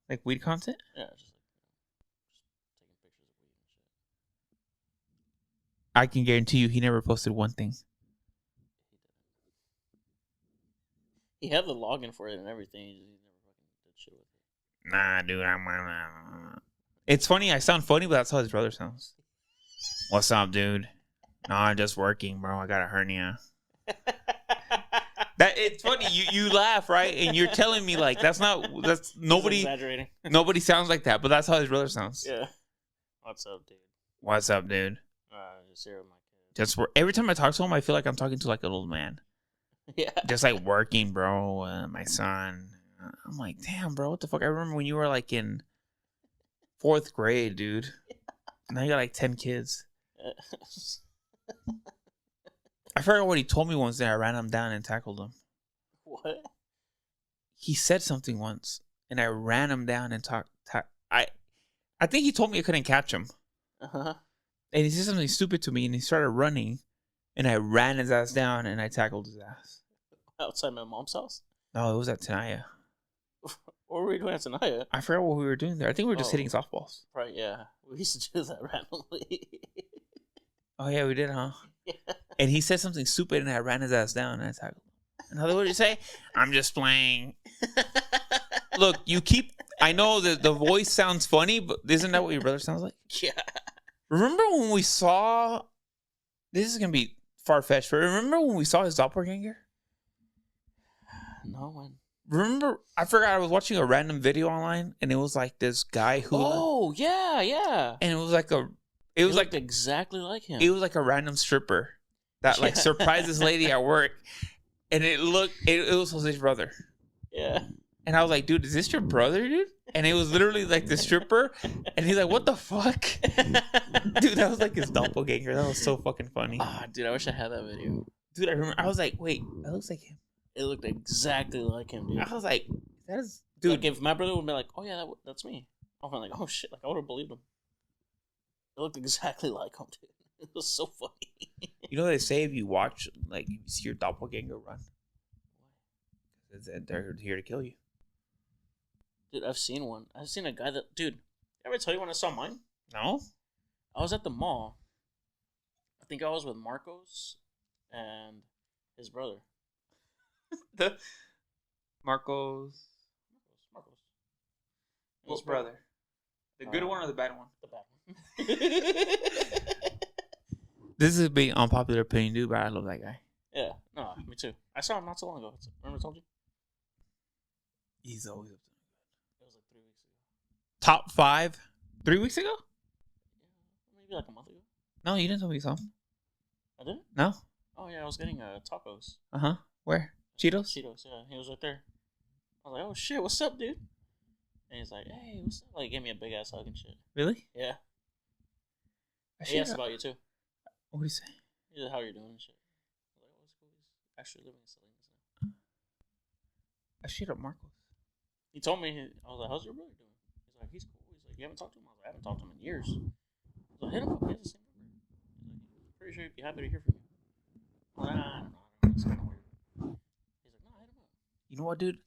Like weed content? Yeah, just taking pictures of weed and shit. I can guarantee you he never posted one thing. He had the login for it and everything. He never fucking did shit with it. Nah, dude, It's funny. I sound funny, but that's how his brother sounds. What's up, dude? No, I'm just working, bro. I got a hernia. That it's funny. You laugh, right? And you're telling me like that's nobody. He's exaggerating. Nobody sounds like that, but that's how his brother sounds. Yeah. What's up, dude? What's up, dude? Just here with my kid. Just every time I talk to him, I feel like I'm talking to like an old man. Yeah. Just like working, bro. My son. I'm like, damn, bro. What the fuck? I remember when you were like in 4th grade, dude. Now you got like 10 kids. I forgot what he told me once. There, I ran him down and tackled him. What? He said something once, and I ran him down and I think he told me I couldn't catch him. Uh-huh. And he said something stupid to me, and he started running, and I ran his ass down, and I tackled his ass. Outside my mom's house? No, it was at Tenaya. What were we doing at Tenaya? I forgot what we were doing there. I think we were just hitting softballs. Right, yeah. We used to do that randomly. Oh, yeah, we did, huh? Yeah. And he said something stupid, and I ran his ass down, and I tackled him. And what did he say? I'm just playing. Look, I know that the voice sounds funny, but isn't that what your brother sounds like? Yeah. Remember when we saw... This is going to be far-fetched, but remember when we saw his doppelganger? No one. Remember, I forgot I was watching a random video online, and it was like this guy who... Oh, yeah. And it was like It was like exactly like him. It was like a random stripper that like surprised this lady at work, and it was Jose's brother. Yeah. And I was like, dude, is this your brother, dude? And it was literally like the stripper, and he's like, what the fuck? Dude, that was like his doppelganger. That was so fucking funny. Ah, dude, I wish I had that video. Dude, I remember. I was like, wait, that looks like him. It looked exactly like him, dude. I was like, that is, dude. Like if my brother would be like, oh yeah, that's me. I'm like, oh shit, like I would have believed him. It looked exactly like him, dude. It was so funny. You know what they say if you watch, like, you see your doppelganger run? They're here to kill you. Dude, I've seen one. I've seen a guy that... Dude, did I ever tell you when I saw mine? No? I was at the mall. I think I was with Marcos and his brother. The Marcos. What brother? The good one or the bad one? The bad one. This is a big unpopular opinion, dude, but I love that guy. Yeah, no, me too. I saw him not so long ago. Remember I told you? He's always up to It was like 3 weeks ago. top 5? 3 weeks ago? Yeah, maybe like a month ago. No, you didn't tell me something. I didn't? No? Oh, yeah, I was getting tacos. Uh-huh. Where? Cheetos? Cheetos, yeah. He was right there. I was like, oh, shit, what's up, dude? And he's like, hey, what's up? Like, gave me a big-ass hug and shit. Really? Yeah. He asked about you, too. What do you say? He said, how are you doing and shit. I was like, oh, it's cool. He's actually living in Salinas now. I shit up Marcos. He told me, I was like, how's your brother doing? He's like, he's cool. He's like, you haven't talked to him? I was like, I haven't talked to him in years. I was like, hit him up. He has the same number. He's like, pretty sure he'd be happy to hear from you. I was like, I don't know. It's kind of weird. He's like, no, hit him up. You know what, dude?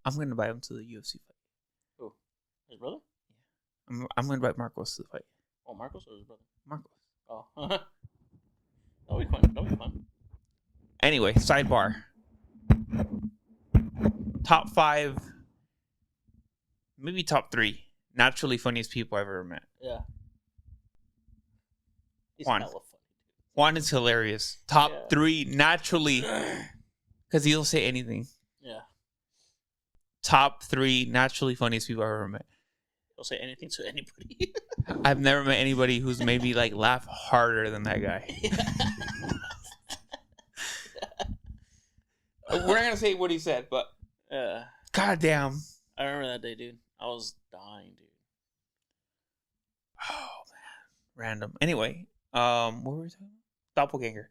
I'm going to invite him to the UFC fight. Who? His brother? Yeah. I'm going to invite Marcos to the fight. Oh, Marcos or his brother? Marcos. Oh. That'll be fun. That'll be fun. Anyway, sidebar. Top 5, maybe top 3 naturally funniest people I've ever met. Yeah. He's Juan. hella funny. Juan is hilarious. Top Yeah. 3 naturally, because he'll say anything. Yeah. Top 3 naturally funniest people I've ever met. He'll say anything to anybody. I've never met anybody who's made me like laugh harder than that guy. We're not gonna say what he said, but goddamn. I remember that day, dude. I was dying, dude. Oh man, random. Anyway, what were we talking about? Doppelganger.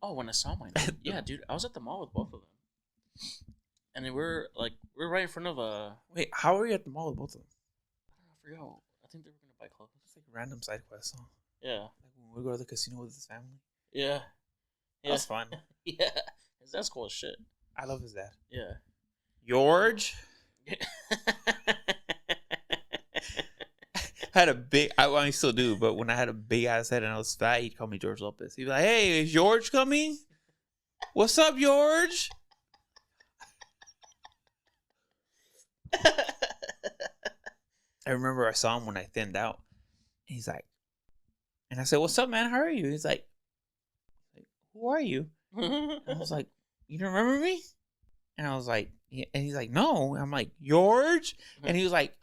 Oh, when I saw mine, yeah, dude. I was at the mall with both of them, and they were like, we were right in front of a. Wait, how were you at the mall with both of them? I forgot. I think they were gonna buy clothes. It's like a random side quest. Huh? Yeah. Like when we go to the casino with his family. Yeah. That's fun. Yeah. That's cool as shit. I love his dad. Yeah. George had a big. I still do, but when I had a big ass head and I was fat, he'd call me George Lopez. He'd be like, "Hey, is George coming? What's up, George?" I remember I saw him when I thinned out. He's like, and I said, "What's up, man? How are you?" He's like, "Who are you?" And I was like, "You don't remember me?" And I was like, and he's like, "No." I'm like, "George?" And he was like,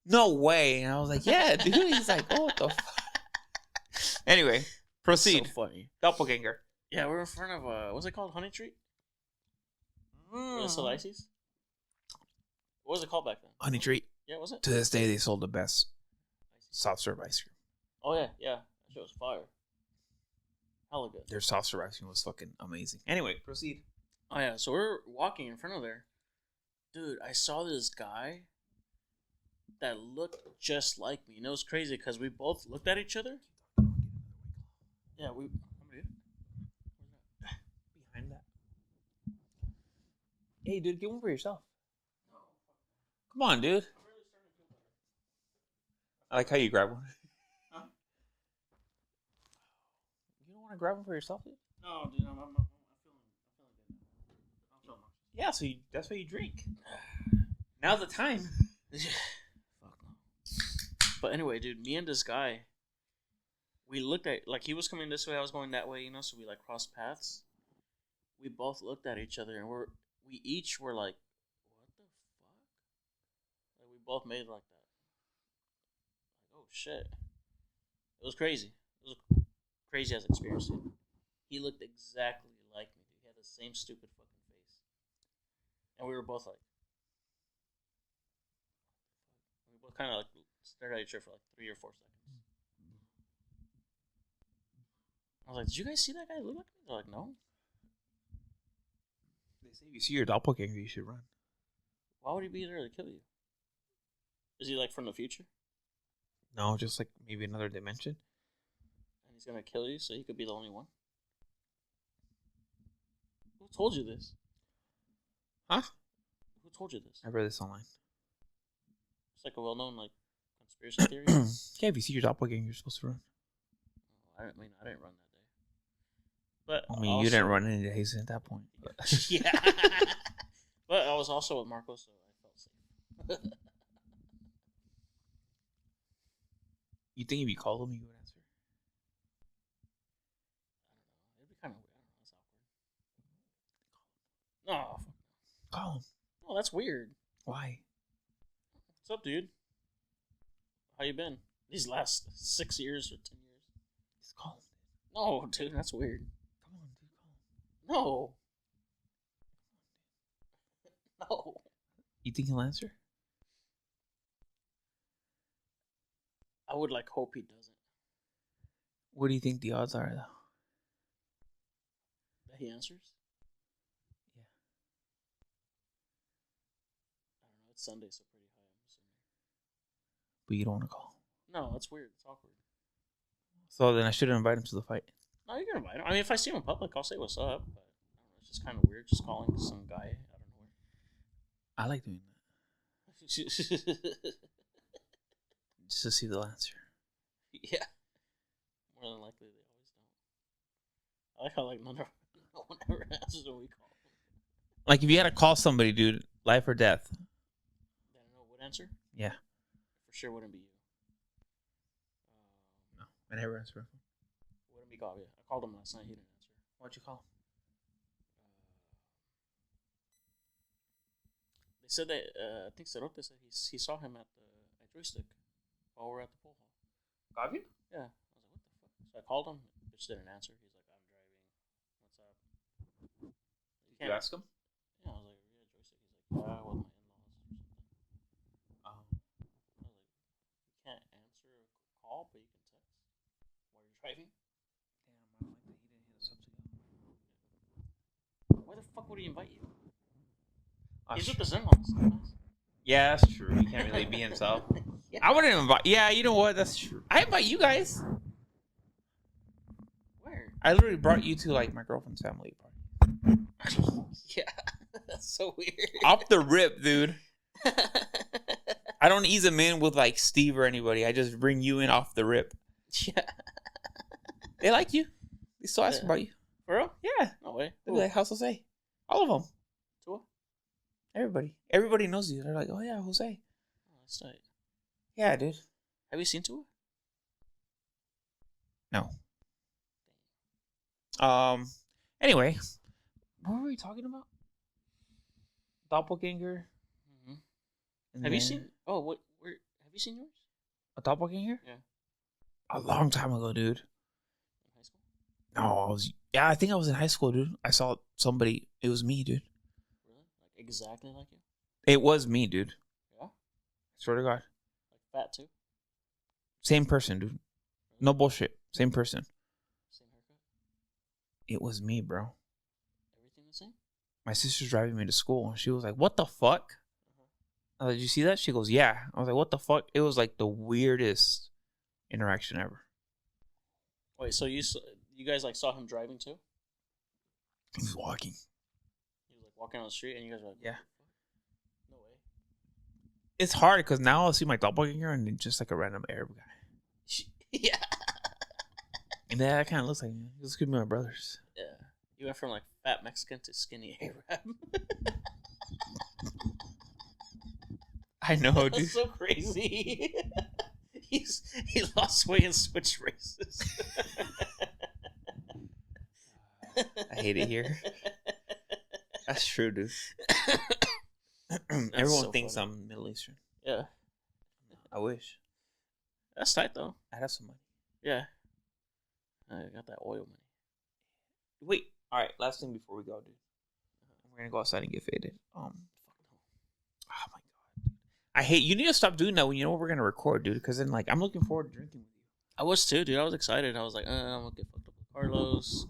"No way." And I was like, "Yeah, dude." He's like, "Oh, what the fuck?" Anyway, proceed. So funny. Doppelganger. Yeah, we're in front of what's it called? Honey Treat? Or Slices? What was it called back then? Honey Treat. Yeah, was it? To this day, they sold the best soft serve ice cream. Oh yeah, yeah. That shit was fire. Hella good. Their soft serve ice cream was fucking amazing. Anyway, proceed. Oh yeah, so we're walking in front of there. Dude, I saw this guy that looked just like me. And it was crazy because we both looked at each other. Yeah, we. Behind that. Hey, dude, get one for yourself. Come on, dude. I like how you grab one. Huh? You don't want to grab one for yourself, dude? No, dude, I'm feeling good. I'm feeling Yeah, so that's what you drink. Now's the time. Fuck no. But anyway, dude, me and this guy, we looked at, like, he was coming this way, I was going that way, you know, so we, like, crossed paths. We both looked at each other, and we each were like, what the fuck? Like, we both made like that. Like, oh, shit. It was crazy. It was a crazy as experience, dude. He looked exactly like me, dude. He had the same stupid fucking face. And we were both like, we both kind of like stared at each other for like 3 or 4 seconds. I was like, did you guys see that guy look like me? They're like, no. They say if you see your doppelganger, you should run. Why would he be there to kill you? Is he like from the future? No, just like maybe another dimension. And he's gonna kill you so he could be the only one? Who told you this? Huh? Who told you this? I read this online. It's like a well-known like conspiracy theory. Yeah, if you see your doppelganger, you're supposed to run. I didn't run that day. But I mean, you didn't run any days at that point. But. Yeah. But I was also with Marco, so I felt safe. You think if you called him, he would answer? It'd be kind of weird. I don't know. That's awkward. No, Call him. no, that's weird. Why? What's up, dude? How you been? These last 6 years or 10 years? Just call him. No, dude, that's weird. Come on, dude. Call him. No. No. You think he'll answer? I would like hope he doesn't. What do you think the odds are, though? That he answers? Yeah. I don't know. It's Sunday, so pretty high, I'm assuming. But you don't want to call. No, that's weird. It's awkward. So then I shouldn't invite him to the fight. No, you can invite him. I mean, if I see him in public, I'll say what's up. But I don't know. It's just kind of weird just calling some guy out of nowhere. I like doing that. Just to see the answer. Yeah. More than likely, they always don't. I like how no one ever answers when we call them. Like if you had to call somebody, dude, life or death. I don't know. Would answer? Yeah. For sure wouldn't be you. No, I never answer. Wouldn't be Gabi. I called him last night. He didn't answer. Why'd you call him? They said that I think Cerote said he saw him at Joystick while we were at the pool hall. Gabi? Yeah. I was like, what the fuck? So I called him. Bitch didn't answer. He's like, I'm driving. What's up? Did you ask him? Yeah, I was like, yeah, Joystick. He's like, yeah, with my in-laws or something. I was like, you can't answer a call, but you can text while you're driving. Damn, I don't like that he didn't hit us up together. Why the fuck would he invite you? Oh, He's sure. with his in-laws. Yeah, that's true. He can't really be himself. Yeah. I wouldn't invite. Yeah, you know what? That's true. I invite you guys. Where? I literally brought you to like my girlfriend's family party. Yeah, that's so weird. Off the rip, dude. I don't ease them in with like Steve or anybody. I just bring you in off the rip. Yeah. They like you. They still ask about you. For real? Yeah. No way. They'll be like, how's Jose? All of them. Tua? Everybody. Everybody knows you. They're like, oh yeah, Jose. Oh, that's tight. Yeah, dude. Have you seen Tua? No. Anyway, what were we talking about? Doppelganger. Mm-hmm. Have you seen? Oh, what? Where? Have you seen yours? A doppelganger? Yeah. A long time ago, dude. In high school? No, yeah, I think I was in high school, dude. I saw somebody. It was me, dude. Really? Like exactly like you? It was me, dude. Yeah. Swear to God. Like fat too? Same person, dude. Really? No bullshit. Same person. Same haircut? It was me, bro. Everything the same? My sister's driving me to school, and she was like, "What the fuck?" I was like, "Did you see that?" She goes, "Yeah." I was like, "What the fuck?" It was like the weirdest interaction ever. Wait, so you guys like saw him driving too? He was walking. He was like walking on the street, and you guys were like, Yeah. no way. It's hard because now I'll see my doppelganger and it's just like a random Arab guy. Yeah. And that kind of looks like me. This could be my brothers. Yeah. You went from like fat Mexican to skinny Arab. I know, dude. That's so crazy. He lost weight and switched races. I hate it here. That's true, dude. That's Everyone so thinks funny. I'm Middle Eastern. Yeah. I wish. That's tight though. I have some money. Yeah. I got that oil money. Wait. All right. Last thing before we go, dude. We're gonna go outside and get faded. Fuck no. Oh my god. I hate. You need to stop doing that when you know we're gonna record, dude. Because then, like, I'm looking forward to drinking with you. I was too, dude. I was excited. I was like, I'm gonna get fucked up with Carlos.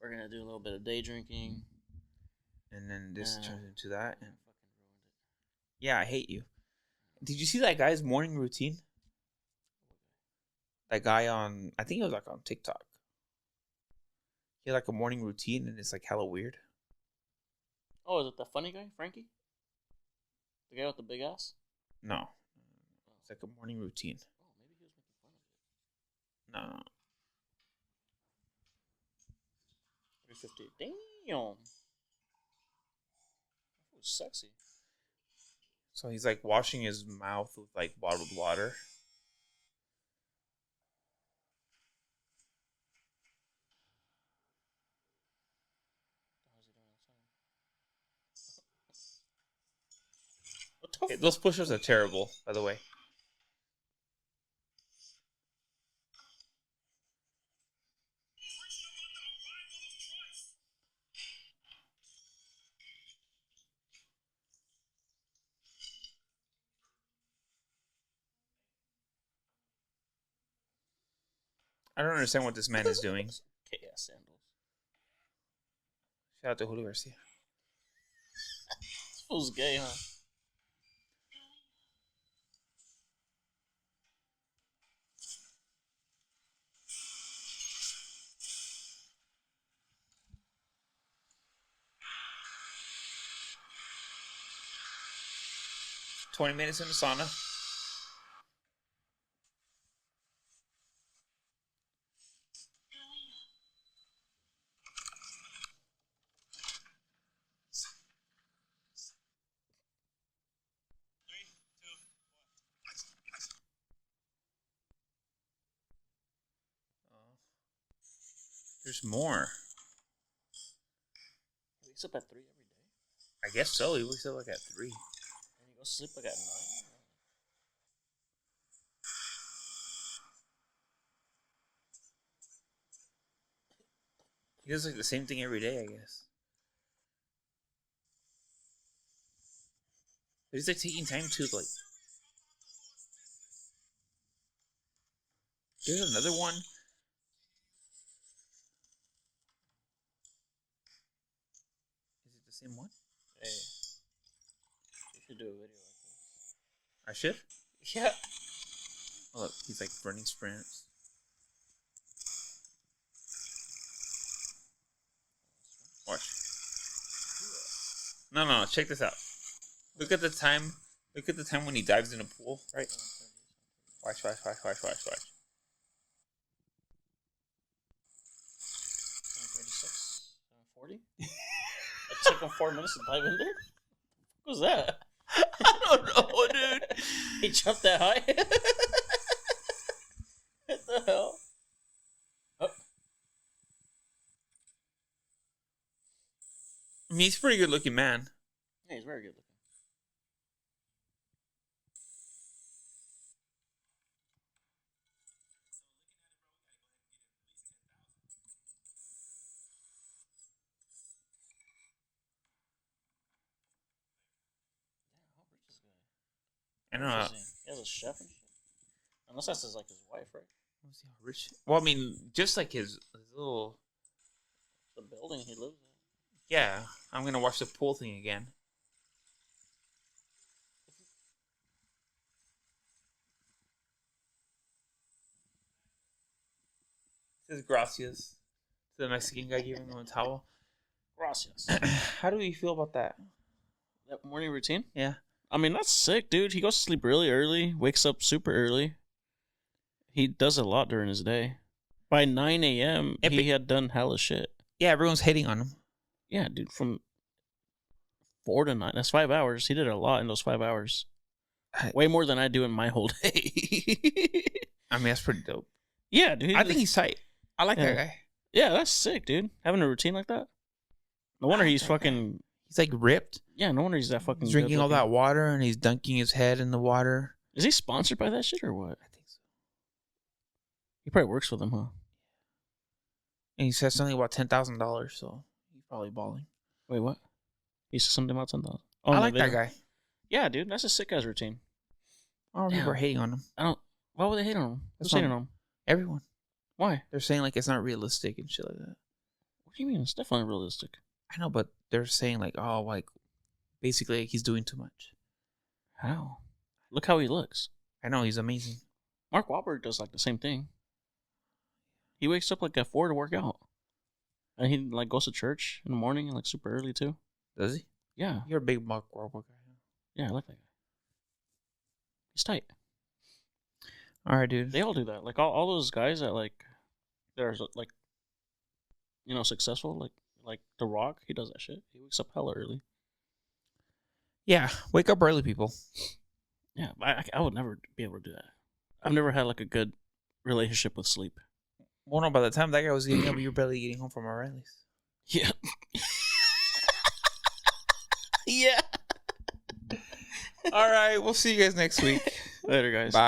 We're gonna do a little bit of day drinking. And then this turns into that. And Fucking ruined it. yeah, I hate you. Did you see that guy's morning routine? That guy on, I think it was like on TikTok. He had like a morning routine and it's like hella weird. Oh, is it the funny guy, Frankie? The guy with the big ass? No. It's like a morning routine. Oh, maybe he was making fun of it. No. 350. Damn. That was sexy. So he's like washing his mouth with like bottled water. Okay, those push-ups are terrible, by the way. I don't understand what this man is doing. KS sandals. Shout out to Julio Garcia. This fool's gay, huh? – 20 minutes in the sauna. There's more. He wakes up at 3 every day. I guess so. He wakes up like at 3. And he goes to sleep like at 9. He does like the same thing every day, I guess. But he's like taking time to like. There's another one. Is it the same one? Hey, you should do a video like this. I should? Yeah. Oh, look, he's like running sprints. Watch. No, check this out. Look at the time. Look at the time when he dives in a pool, right? Watch. 7:36, 7:40. It took him 4 minutes to dive in there? What was that? I don't know, dude. He jumped that high? What the hell? Oh. I mean, he's a pretty good looking man. Yeah, he's very good looking. I don't know. He has a chef and shit. Unless that's his, like his wife, right? Let's see how rich. Well, I mean, just like his little. The building he lives in. Yeah, I'm gonna watch the pool thing again. It says gracias. The Mexican guy giving him a towel. Gracias. How do you feel about that? That morning routine? Yeah. I mean, that's sick, dude. He goes to sleep really early, wakes up super early. He does a lot during his day. By 9 a.m., he had done hella shit. Yeah, everyone's hating on him. Yeah, dude, from 4 to 9. That's 5 hours. He did a lot in those 5 hours. Way more than I do in my whole day. I mean, that's pretty dope. Yeah, dude. I think he's tight. I like that guy. Yeah, that's sick, dude. Having a routine like that. No wonder he's fucking... He's like ripped. Yeah, no wonder he's that fucking... He's drinking all that water and he's dunking his head in the water. Is he sponsored by that shit or what? I think so. He probably works with them, huh? And he said something about $10,000, so he's probably balling. Wait, what? He said something about 10,000. Oh, I like that guy. Yeah, dude, that's a sick ass routine. I don't remember hating on him. I don't. Why would they hate on him? Who's hating on him? Everyone. Why? They're saying like it's not realistic and shit like that. What do you mean? It's definitely realistic. I know, but they're saying like, oh, like basically like, he's doing too much. How? Look how he looks. I know, he's amazing. Mark Wahlberg does like the same thing. He wakes up like at 4 to work out, and he like goes to church in the morning and like super early too. Does he? Yeah. You're a big Mark Wahlberg guy. Yeah, I like that guy. He's tight. All right, dude. They all do that. Like all those guys that like, they're like, you know, successful. Like The Rock, he does that shit. He wakes up hella early. Yeah, wake up early, people. Yeah, I would never be able to do that. I've never had like a good relationship with sleep. Well, no, by the time that guy was getting up, you were barely getting home from O'Reilly's. Yeah. Yeah. All right, we'll see you guys next week. Later, guys. Bye.